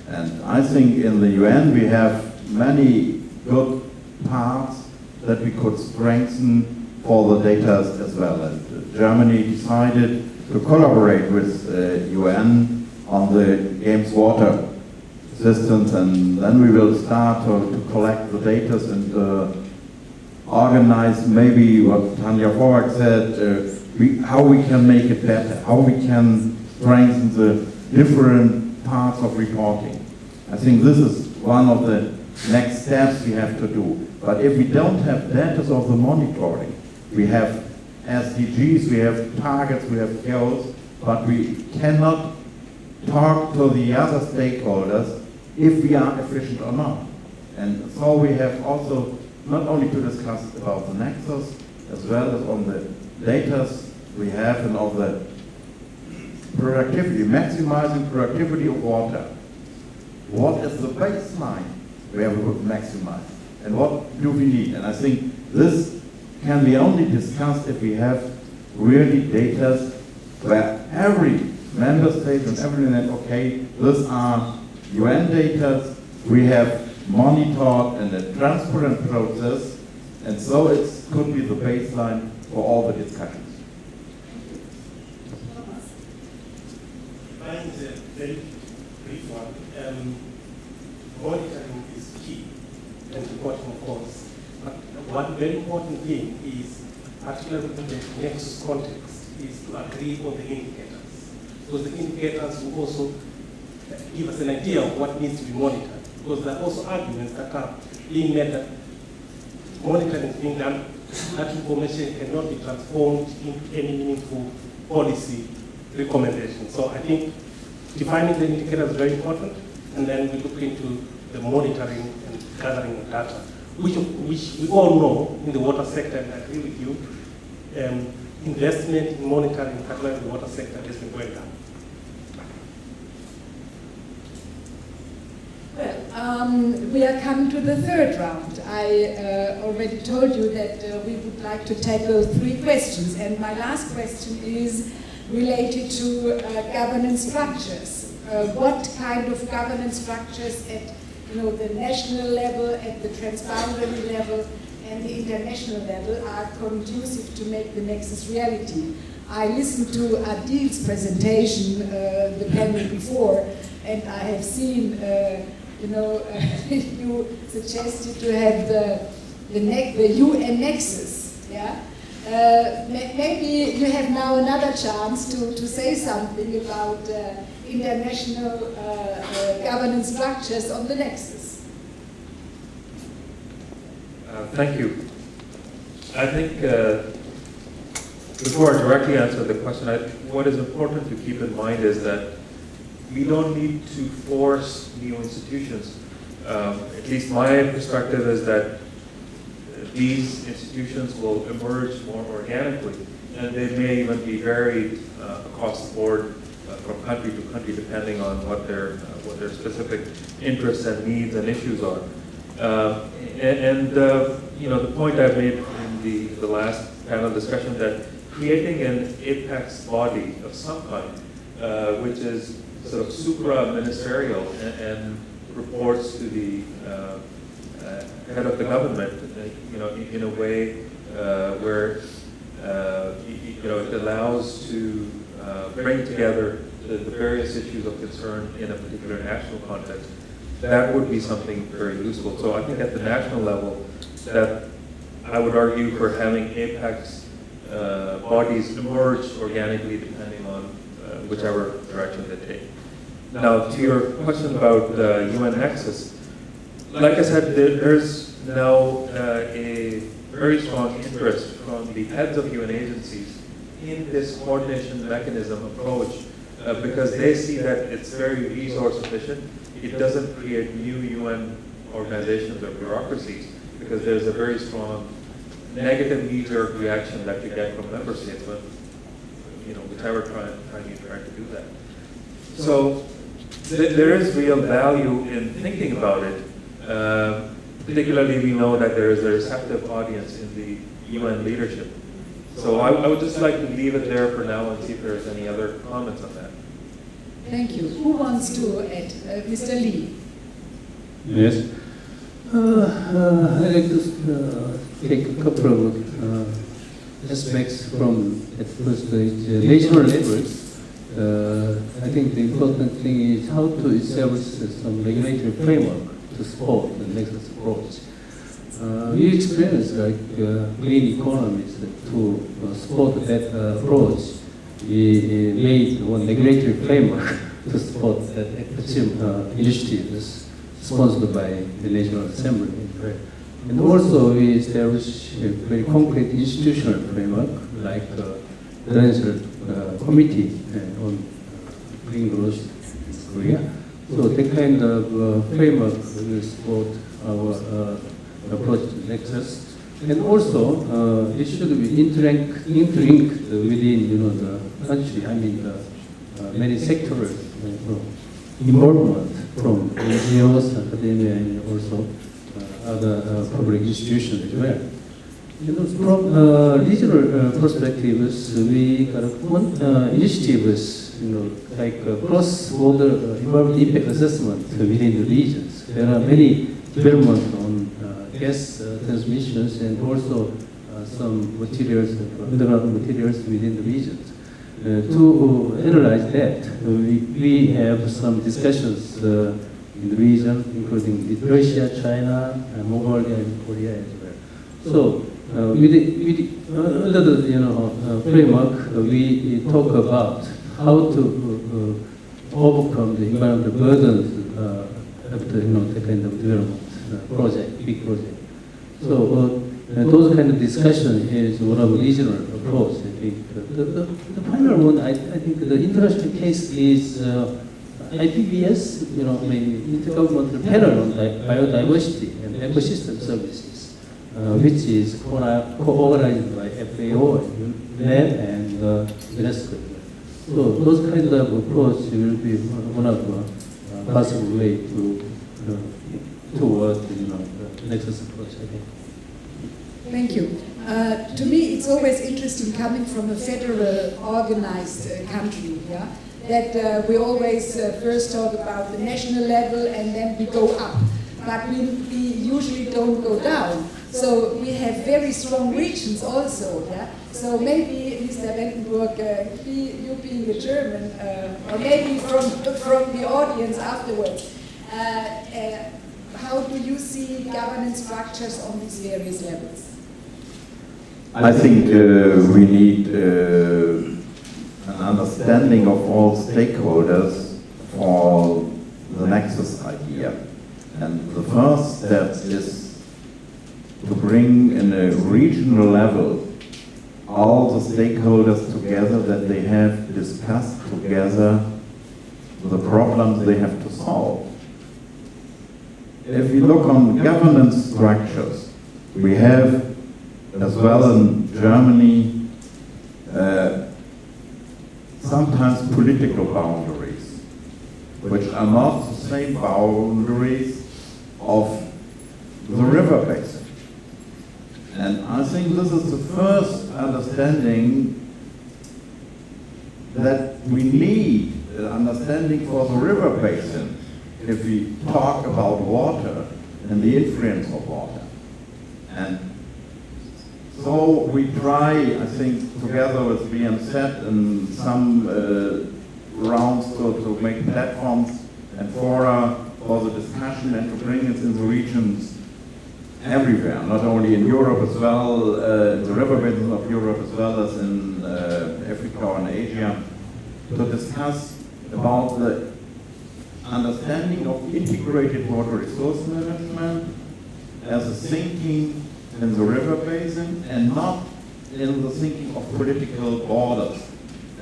And I think in the UN we have many good parts that we could strengthen for the data as well. And Germany decided to collaborate with UN on the Games Water systems, and then we will start to collect the data and organize maybe what Tanja Vorwerk said, how we can make it better, how we can strengthen the different parts of reporting. I think this is one of the next steps we have to do. But if we don't have data of the monitoring, we have SDGs, we have targets, we have goals, but we cannot talk to the other stakeholders if we are efficient or not. And so we have also not only to discuss about the nexus, as well as on the data we have and of the productivity, maximizing productivity of water. What is the baseline where we would maximize? And what do we need? And I think this can be only discussed if we have really data where every member state and everyone, okay, these are UN data, we have monitored in a transparent process, and so it could be the baseline for all the discussions. Mine is a very brief one. Monitoring is key and important, of course. But one very important thing is, particularly in the Nexus context, is to agree on the indicators. Because the indicators will also give us an idea of what needs to be monitored. Because there are also arguments that are being made that monitoring is being done, that information cannot be transformed into any meaningful policy recommendation. So I think defining the indicators is very important, and then we look into the monitoring and gathering of data, which we all know in the water sector, and I agree with you, investment in monitoring, particularly in the water sector, has been going down. Well, we are coming to the third round. I already told you that we would like to tackle 3 questions, and my last question is related to governance structures. What kind of governance structures at the national level, at the transboundary level, and the international level are conducive to make the Nexus reality? I listened to Adil's presentation the panel before, and I have seen you suggested to have the UN Nexus, yeah? Maybe you have now another chance to say something about international governance structures on the Nexus. Thank you. I think before I directly answer the question, what is important to keep in mind is that we don't need to force new institutions. At least my perspective is that these institutions will emerge more organically, and they may even be varied across the board from country to country, depending on what their specific interests and needs and issues are. The point I've made in the last panel discussion, that creating an apex body of some kind, which is sort of supra-ministerial and reports to the head of the government, in a way where it allows to bring together the various issues of concern in a particular national context. That would be something very useful. So I think at the national level, that I would argue for having apex bodies emerge organically, depending on whichever direction they take. Now, to your question about the UN Nexus, like I said, there's now a very strong interest from the heads of UN agencies in this coordination mechanism approach, because they see that it's very resource efficient. It doesn't create new UN organizations or bureaucracies, because there's a very strong negative knee-jerk reaction that you get from member states when, whichever time you try to do that. So there is real value in thinking about it. Particularly, we know that there is a receptive audience in the UN leadership. So I would just like to leave it there for now and see if there's any other comments on that. Thank you. Who wants to add? Mr. Lee. Yes. I'd like to take a couple of aspects from, at first, the national levels. I think the important thing is how to establish some regulatory framework to support the Nexus approach. We experienced green economies to support that approach. We made one regulatory framework to support that initiative sponsored by the National Assembly. And also we established a very concrete institutional framework like the Presidential Committee on Green Growth Korea. So that kind of framework will support our approach to Nexus. And also, it should be interlinked within the country. I mean, many sectoral involvement from NGOs, academia, and also other public institutions as well. From regional perspectives, we got initiatives, like cross-border environmental impact assessment within the regions. There are many developments on gas transmissions and also some materials, underground materials within the regions. To analyze that, we have some discussions in the region, including with Russia, China, Mongolia, and Korea as well. So, under the framework, we talk about how to overcome the environmental burdens after that kind of development project, big project. So those kind of discussion is one of the regional approach. I think the final one, I think the international case is IPBS, maybe Intergovernmental Panel on Biodiversity and Ecosystem Services, which is co-organized by FAO, UNEP, and UNESCO. So those kind of approach will be one of the possible way toward the Nexus approach, I think. Thank you. To me, it's always interesting coming from a federal organized country, yeah? That we always first talk about the national level and then we go up. But we usually don't go down. So we have very strong regions also, yeah? So maybe, Mr. Wendenburg, you being a German, or maybe from the audience afterwards, how do you see governance structures on these various levels? I think we need an understanding of all stakeholders for the Nexus idea. And the first step is to bring in a regional level all the stakeholders together, that they have discussed together the problems they have to solve. If we look on governance structures, we have, as well in Germany, sometimes political boundaries, which are not the same boundaries of the river basin. And I think this is the first understanding that we need, an understanding for the river basin, if we talk about water and the influence of water. And so we try, I think, together with BMZ in some rounds to make platforms and fora for the discussion and to bring it in the regions everywhere, not only in Europe as well, in the river basin of Europe as well as in Africa and Asia, to discuss about the understanding of integrated water resource management as a thinking in the river basin and not in the thinking of political borders.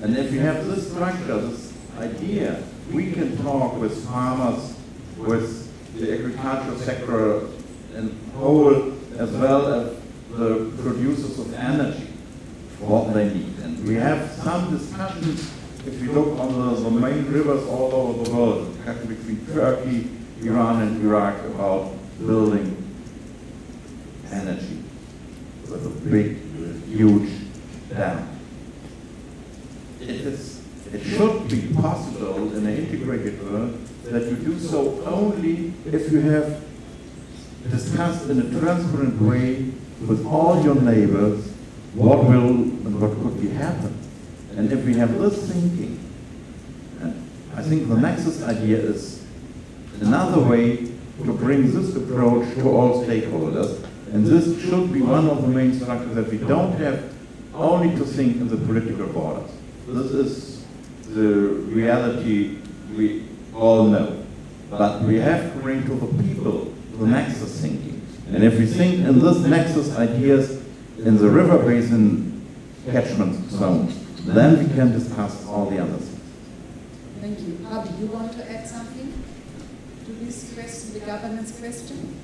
And if we have this structure, this idea, we can talk with farmers, with the agricultural sector and whole, as well as the producers of energy, what they need. And we have some discussions, if we look on the main rivers all over the world, between Turkey, Iran and Iraq, about building energy with a big, huge dam. It should be possible in an integrated world that you do so only if you have discussed in a transparent way with all your neighbors what will and what could be happen. And if we have this thinking, I think the Nexus idea is another way to bring this approach to all stakeholders. And this should be one of the main structures, that we don't have only to think in the political borders. This is the reality we all know. But we have to bring to the people the Nexus thinking. And if we think in this Nexus ideas in the river basin catchment zones, then we can discuss all the other things. Thank you. Abi, you want to add something to this question, the governance question?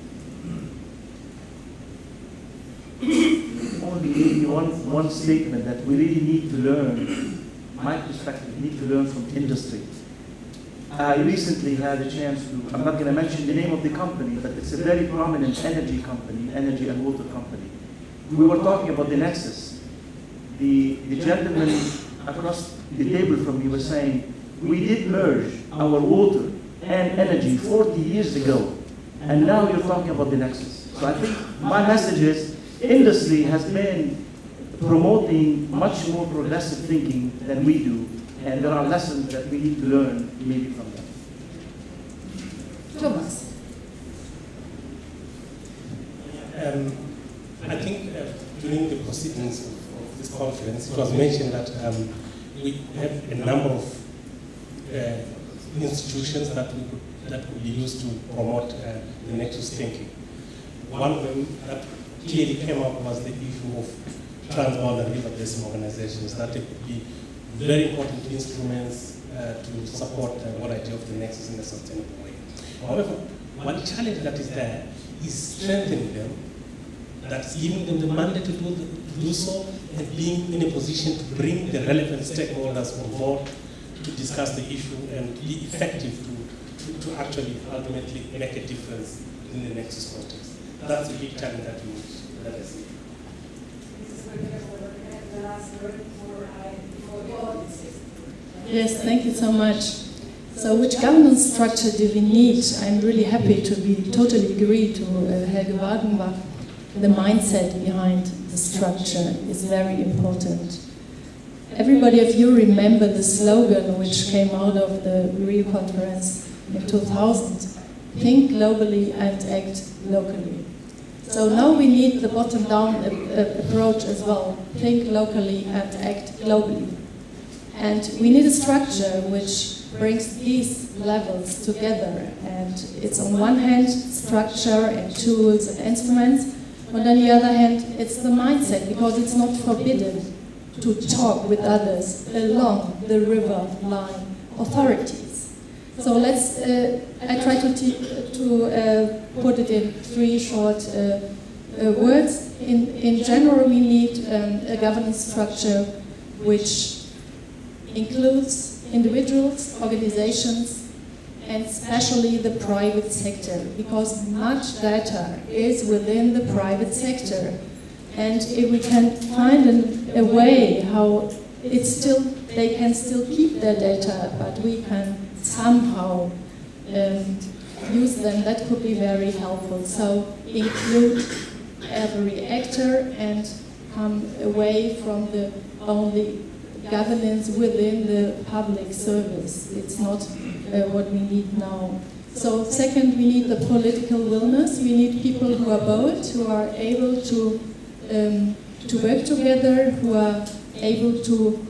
Only maybe one statement that we really need to learn, my perspective, we need to learn from industry. I recently had a chance to, I'm not going to mention the name of the company, but it's a very prominent energy company, energy and water company. We were talking about the nexus. The gentleman across the table from me was saying, we did merge our water and energy 40 years ago, and now you're talking about the nexus. So I think my message is, industry has been promoting much more progressive thinking than we do, and there are lessons that we need to learn maybe from them. Thomas. I think during the proceedings of this conference, it was mentioned that we have a number of institutions that could be used to promote the nexus thinking. One of them that clearly came up was the issue of transboundary river basin organizations, that they could be very important instruments to support what idea of the nexus in a sustainable way. However, one challenge that is there is strengthening them, that's giving them the mandate to do so, and being in a position to bring the relevant stakeholders on board to discuss the issue and be effective to actually ultimately make a difference in the nexus context. That's a big challenge that we let us see. Yes, thank you so much. So which governance structure do we need? I'm really happy to be totally agree to Helge Wagenbach. The mindset behind the structure is very important. Everybody of you remember the slogan which came out of the Rio conference in 2000, think globally and act locally. So now we need the bottom-down approach as well, think locally and act globally. And we need a structure which brings these levels together, and it's on one hand structure and tools and instruments, but on the other hand it's the mindset, because it's not forbidden to talk with others along the river line authorities. So let's, I try to put it in 3 short words. In general, we need a governance structure which includes individuals, organizations, and especially the private sector, because much data is within the private sector. And if we can find a way how they can still keep their data, but we can somehow use them, that could be very helpful. So include every actor and come away from the only governance within the public service. It's not what we need now. So second, we need the political willingness. We need people who are bold, who are able to work together, who are able to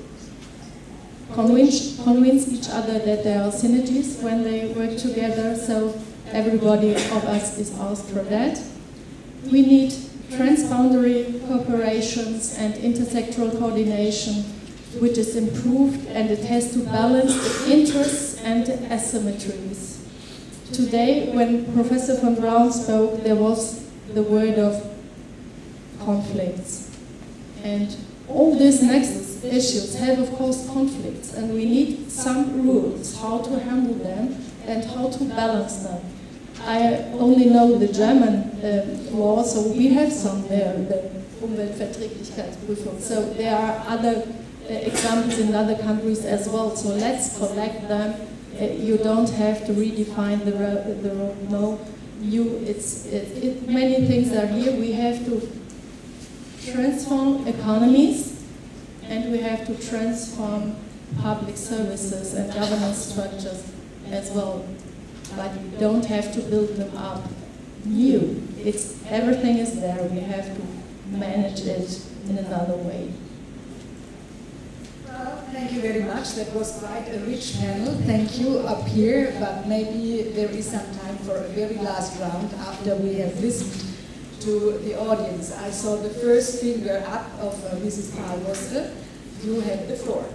convince each other that there are synergies when they work together. So everybody of us is asked for that. We need transboundary cooperations and intersectoral coordination, which is improved, and it has to balance the interests and the asymmetries. Today, when Professor von Braun spoke, there was the word of conflicts. And all these nexus issues have, of course, conflicts, and we need some rules how to handle them and how to balance them. I only know the German law, so we have some there, the Umweltverträglichkeitsprüfung. So there are other examples in other countries as well, so let's collect them. You don't have to redefine the road. No, many things are here. We have to transform economies, and we have to transform public services and governance structures as well. But we don't have to build them up new. Everything is there. We have to manage it in another way. Well, thank you very much. That was quite a rich panel. Thank you up here, but maybe there is some time for a very last round after we have listened to the audience. I saw the first finger up of Mrs. Paul-Wostre. You have the floor.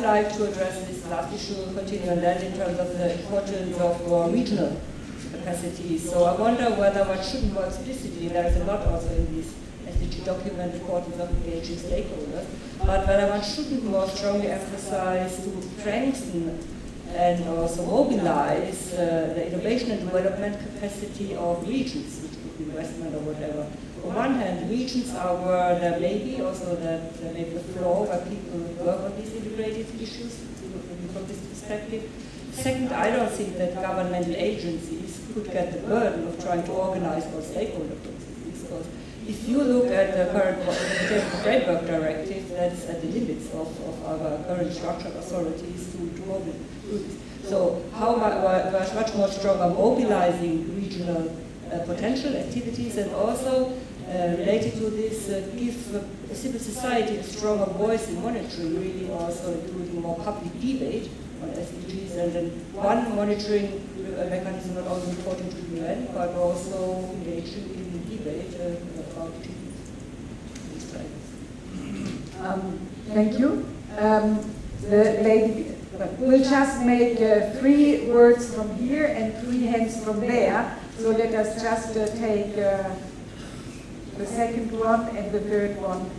like to address this last issue, continue on that in terms of the importance of more regional capacities. So I wonder whether one shouldn't more explicitly, there is a lot also in this SDG document, importance of engaging stakeholders, but whether one shouldn't more strongly emphasize to strengthen and also mobilize the innovation and development capacity of regions, which could be investment or whatever. On one hand, regions are where there may be also there may be a floor where people work on these integrated issues from this perspective. Second, I don't think that governmental agencies could get the burden of trying to organize all stakeholder processes, because if you look at the current framework directive, that's at the limits of our current structured authorities to mobilize. So how much more stronger mobilizing regional potential activities, and also related to this, give civil society a stronger voice in monitoring, really also including more public debate on SDGs, and then one monitoring mechanism not only reporting to the UN, but also engaging in debate about these trends. Thank you. The lady will just make 3 words from here and 3 hands from there. So let us just take the second one and the third one.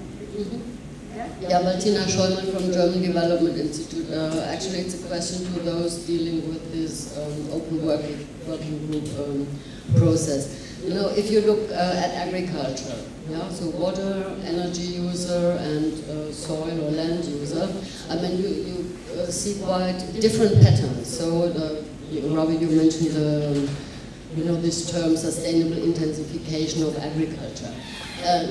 Yeah, Martina Schollmann from German Development Institute. Actually, it's a question to those dealing with this open working group process. You know, if you look at agriculture, yeah, so water, energy user, and soil or land user, I mean, you see quite different patterns. So, Robbie, you mentioned the, this term sustainable intensification of agriculture.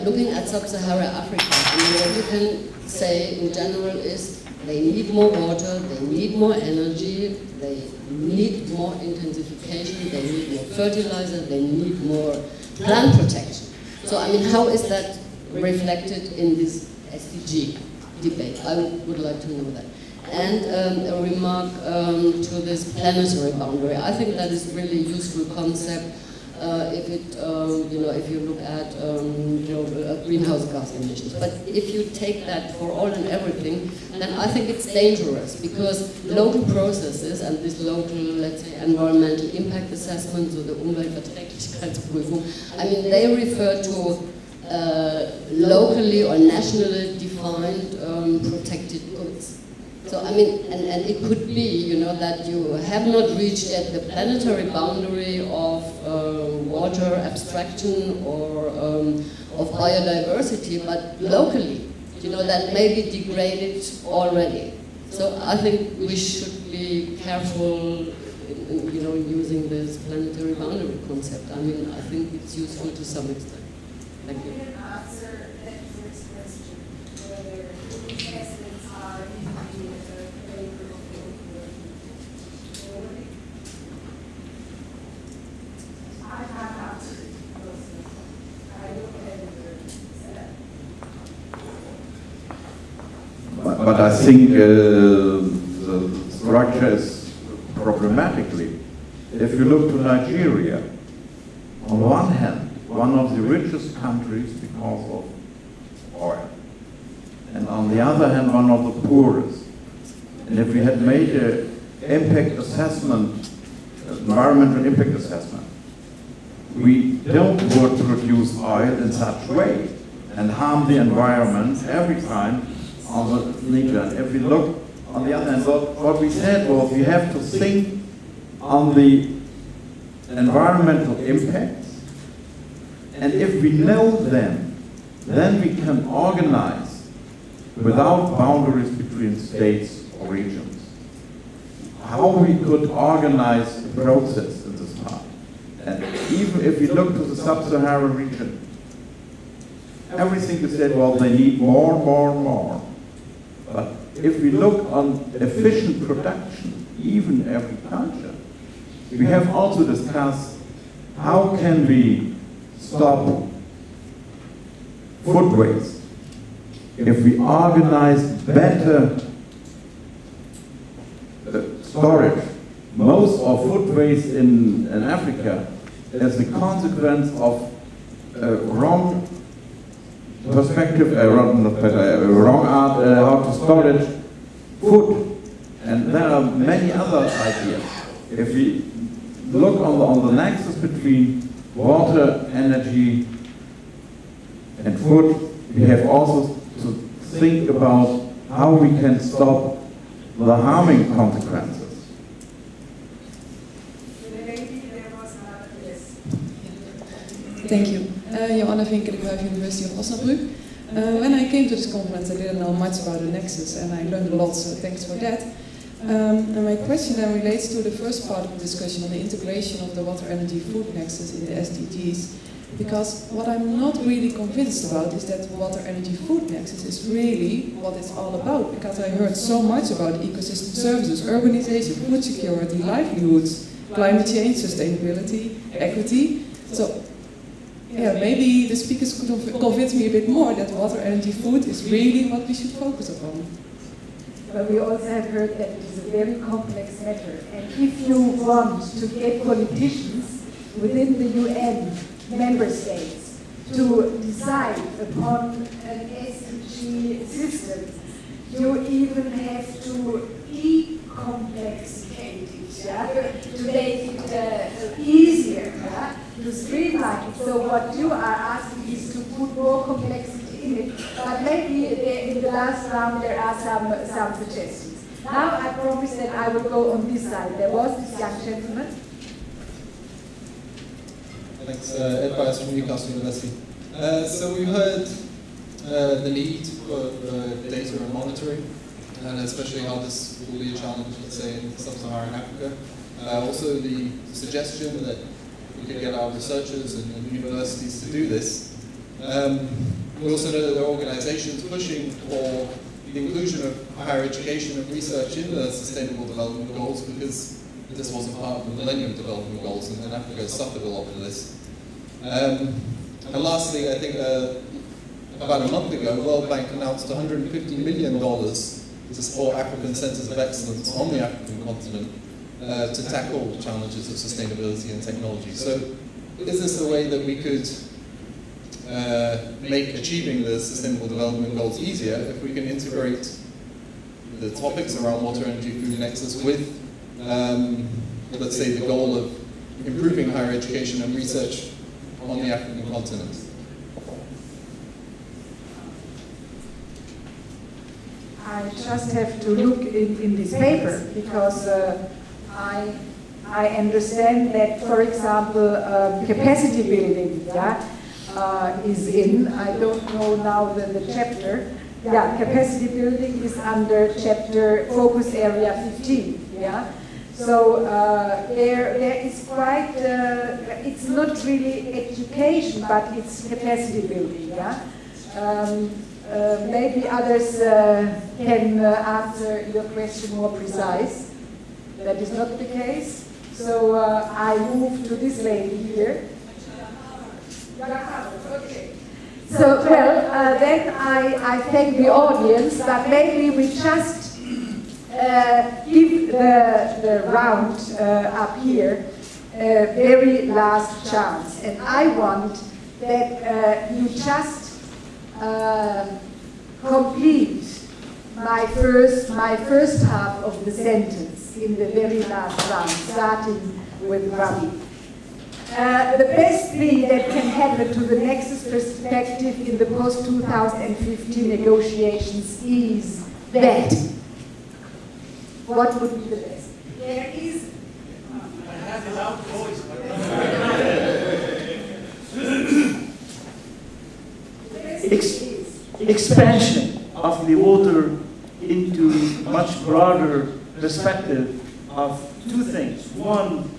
Looking at sub-Saharan Africa, what you can say in general is they need more water, they need more energy, they need more intensification, they need more fertilizer, they need more plant protection. So, I mean, how is that reflected in this SDG debate? I would like to know that. And a remark to this planetary boundary. I think that is really a useful concept. If you look at greenhouse gas emissions, but if you take that for all and everything, then I think it's dangerous, because local processes and this local, let's say, environmental impact assessment, so the Umweltverträglichkeitsprüfung, I mean, they refer to locally or nationally defined protected goods. So, I mean, and it could be, that you have not reached yet the planetary boundary of water abstraction or of biodiversity, but locally, that may be degraded already. So I think we should be careful, using this planetary boundary concept. I mean, I think it's useful to some extent. Thank you. But I think the structure is problematically. If you look to Nigeria, on one hand, one of the richest countries because of oil, and on the other hand, one of the poorest. And if we had made an impact assessment, environmental impact assessment, we don't want to produce oil in such way and harm the environment every time on the nature. And if we look on the other hand, what we said was we have to think on the environmental impacts, and if we know them, then we can organize without boundaries between states or regions. How we could organize the process in this part. And even if we look to the sub-Saharan region, everything is said, well, they need more. But if we look on efficient production, even agriculture, we have also discussed how can we stop food waste if we organize better storage. Most of food waste in Africa is the consequence of wrong perspective, wrong art, how to storage food. And there are many other ideas. If we look on the nexus between water, energy, and food, we have also to think about how we can stop the harming consequences. Thank you. Joanna Vinkelenburg, University of Osnabrück. When I came to this conference, I didn't know much about the Nexus, and I learned a lot, so thanks for that. And my question then relates to the first part of the discussion on the integration of the water, energy, food nexus in the SDGs. Because what I'm not really convinced about is that water, energy, food nexus is really what it's all about. Because I heard so much about ecosystem services, urbanization, food security, livelihoods, climate change, sustainability, equity. So, yeah, maybe the speakers could convince me a bit more that water, energy, food is really what we should focus upon. But we also have heard that it is a very complex matter. And if you want to get politicians within the UN member states to decide upon an SDG system, you even have to decomplicate it, yeah? To make it easier, yeah? To streamline it. So what you are asking is to put more complexity in it. But maybe in the last round there are some suggestions. Now I promise that I will go on this side. There was this young gentleman. Thanks, Ed Bias from Newcastle University. So we've heard the need for data and monitoring, and especially how this will be a challenge, let's say, in sub-Saharan Africa. Also the suggestion that we could get our researchers and universities to do this. We also know that there are organizations pushing for the inclusion of higher education and research in the Sustainable Development Goals, because this wasn't part of the Millennium Development Goals, and Africa has suffered a lot of this. And lastly, I think about a month ago, the World Bank announced $150 million to support African centers of excellence on the African continent to tackle challenges of sustainability and technology. So is this a way that we could make achieving the Sustainable Development Goals easier if we can integrate the topics around water, energy, food nexus with, let's say, the goal of improving higher education and research on the African continent? I just have to look in this paper, because I understand that, for example, capacity building, yeah, is in. I don't know now the chapter. Yeah, capacity building is under chapter focus area 15. Yeah. So there is quite, it's not really education, but it's capacity building, yeah? Maybe others can answer your question more precise. That is not the case. So I move to this lady here. Okay. So, well, then I thank the audience, but maybe we just give the round up here a very last chance. And I want that you just complete my first half of the sentence in the very last round, starting with Ravi. The best thing that can happen to the Nexus perspective in the post-2015 negotiations is that. What would be the best? There is. I have a loud voice. Expansion of the water into much broader perspective of two things. One,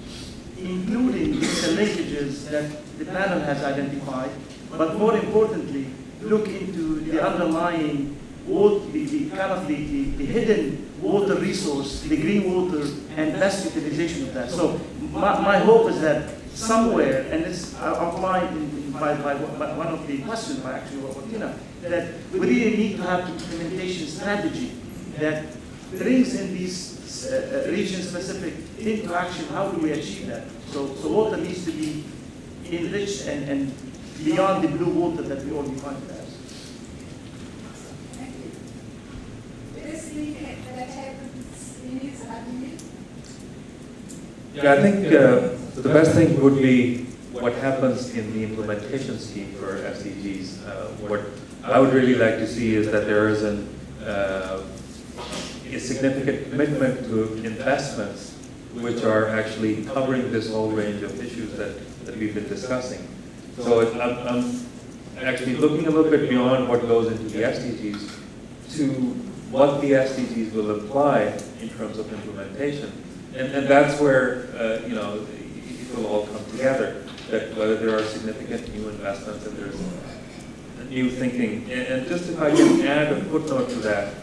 including the linkages that the panel has identified, but more importantly, look into the underlying the hidden water resource, the green water, and best utilization of that. So my hope is that somewhere, and it's outlined by one of the questions by actually Tina, that we really need to have an implementation strategy that brings in these region-specific into action. How do we achieve that? So water needs to be enriched and beyond the blue water that we all define it as. This thing that happens Yeah, I think the best thing would be what happens in the implementation scheme for SDGs. What I would really like to see is that there is a significant commitment to investments which are actually covering this whole range of issues that we've been discussing. So I'm actually looking a little bit beyond what goes into the SDGs to what the SDGs will imply in terms of implementation. And that's where, you know, it will all come together, that whether there are significant new investments and there's new thinking. And just if I can add a footnote to that,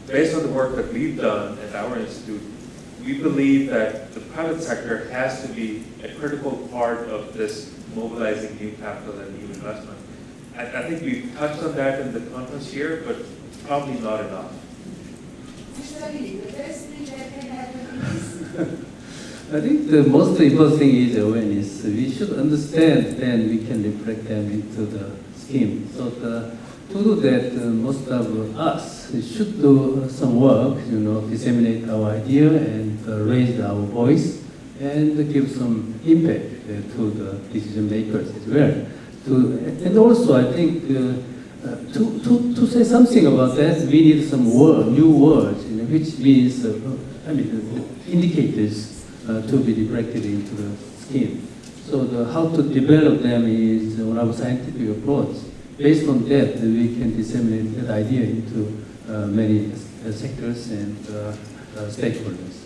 based on the work that we've done at our institute, we believe that the private sector has to be a critical part of this mobilizing new capital and new investment. I think we've touched on that in the conference here, but probably not enough. I think the most important thing is awareness. We should understand, then we can reflect them into the scheme. So to do that, most of us should do some work, you know, disseminate our idea and raise our voice and give some impact to the decision makers as well. And also, I think to say something about that, we need some new words, you know, which means, indicators to be reflected into the scheme. So how to develop them is one of our scientific approach. Based on that, we can disseminate that idea into many sectors and stakeholders.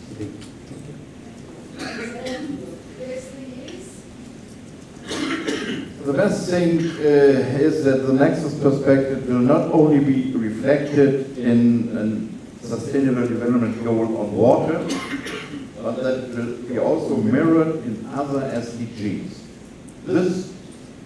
The best thing is that the Nexus perspective will not only be reflected in a sustainable development goal on water, but that it will be also mirrored in other SDGs. This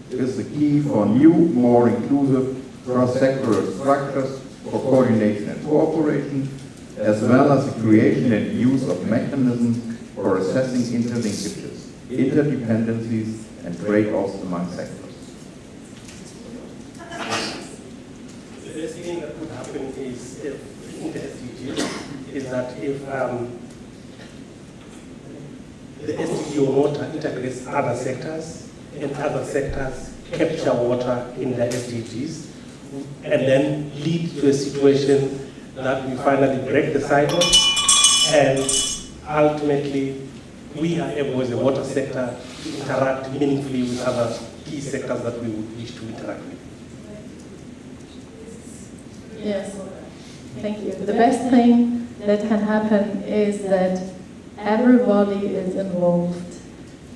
is the key for new, more inclusive cross-sectorial structures for coordination and cooperation, as well as the creation and use of mechanisms for assessing interlinkages, interdependencies, and trade-offs among sectors. The best thing that could happen is, in the SDGs, is that if the SDG on water integrates other sectors, and other sectors capture water in the SDGs, and then lead to a situation that we finally break the cycle, and ultimately we are able as a water sector to interact meaningfully with other key sectors that we would wish to interact with. Yes, thank you. The best thing that can happen is that everybody is involved,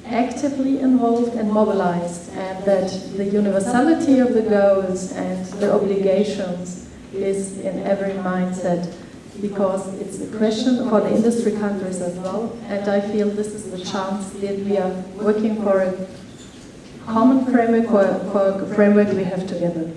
actively involved and mobilized, and that the universality of the goals and the obligations is in every mindset, because it's a question for the industry countries as well, and I feel this is the chance that we are working for a common framework, for a framework we have together.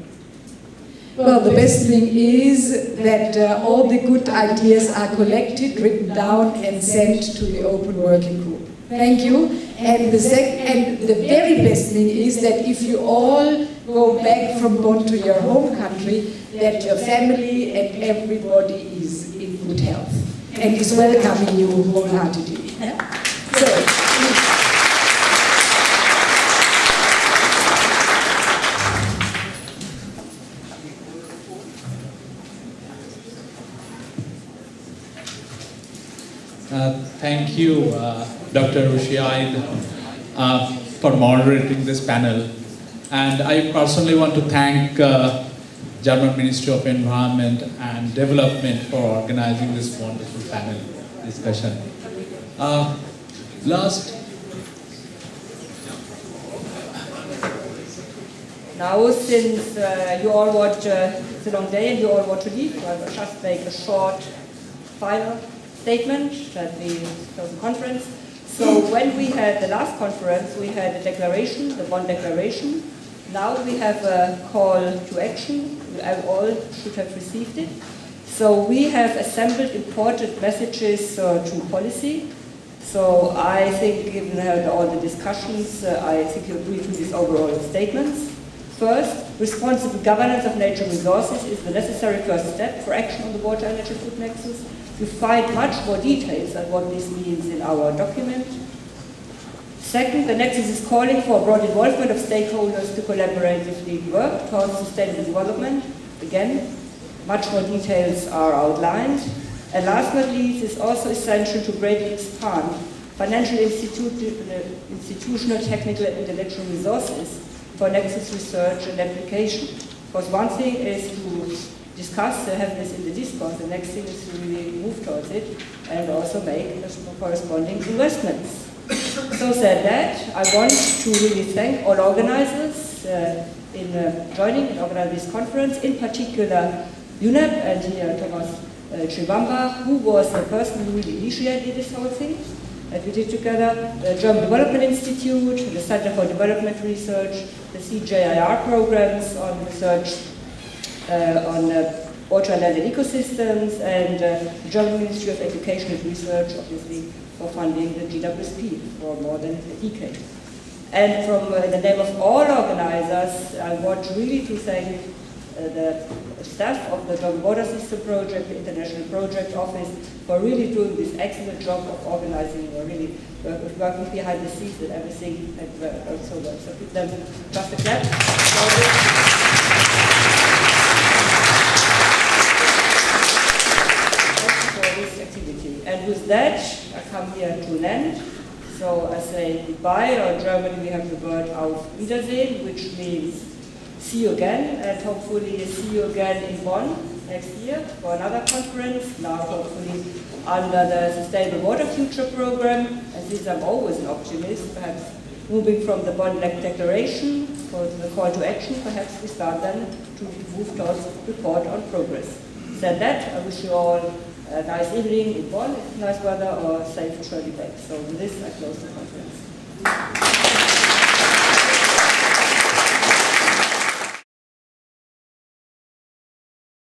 Well, the best thing is that all the good ideas are collected, written down and sent to the open working group. Thank you. And the very best thing is that if you all go back from Bonn to your home country, that your family and everybody is in good health and is welcoming you wholeheartedly. Thank you, Dr. Rushiaid, for moderating this panel. And I personally want to thank German Ministry of Environment and Development for organizing this wonderful panel discussion. Now, since you all watch it's a long day and you all want to leave, I will just make a short final statement that we close the conference. So when we had the last conference, we had a declaration, the Bonn Declaration. Now we have a call to action. All should have received it. So we have assembled important messages to policy. So I think, given all the discussions, I think you agree to these overall statements. First, responsible governance of natural resources is the necessary first step for action on the water energy food nexus. You find much more details on what this means in our document. Second, the Nexus is calling for broad involvement of stakeholders to collaboratively work towards sustainable development. Again, much more details are outlined. And last but not least, it's also essential to greatly expand financial, institutional, technical, and intellectual resources for Nexus research and application. Because one thing is to discuss, to have this in the discourse, the next thing is to really move towards it and also make corresponding investments. So said that, I want to really thank all organizers in joining and organizing this conference, in particular UNEP and here Thomas Chibamba, who was the person who really initiated this whole thing that we did together, the German Development Institute, the Center for Development Research, the CJIR programs on research on water and land and ecosystems, and the German Ministry of Education and Research, obviously, for funding the GWSP for more than a decade. And from the name of all organizers, I want really to thank the staff of the Global Water System Project, the International Project Office, for really doing this excellent job of organizing, or really working behind the scenes and everything that so well. So give them just a clap. Activity. And with that, I come here to an end. So I say goodbye, or in Germany we have the word auf Wiedersehen, which means see you again, and hopefully see you again in Bonn next year for another conference, now hopefully under the Sustainable Water Future Program. And since I'm always an optimist, perhaps moving from the Bonn Declaration for the call to action, perhaps we start then to move towards report on progress. Said that, I wish you all a nice evening in Bonn, if it's nice weather, or safe journey back. So with this, I close the conference.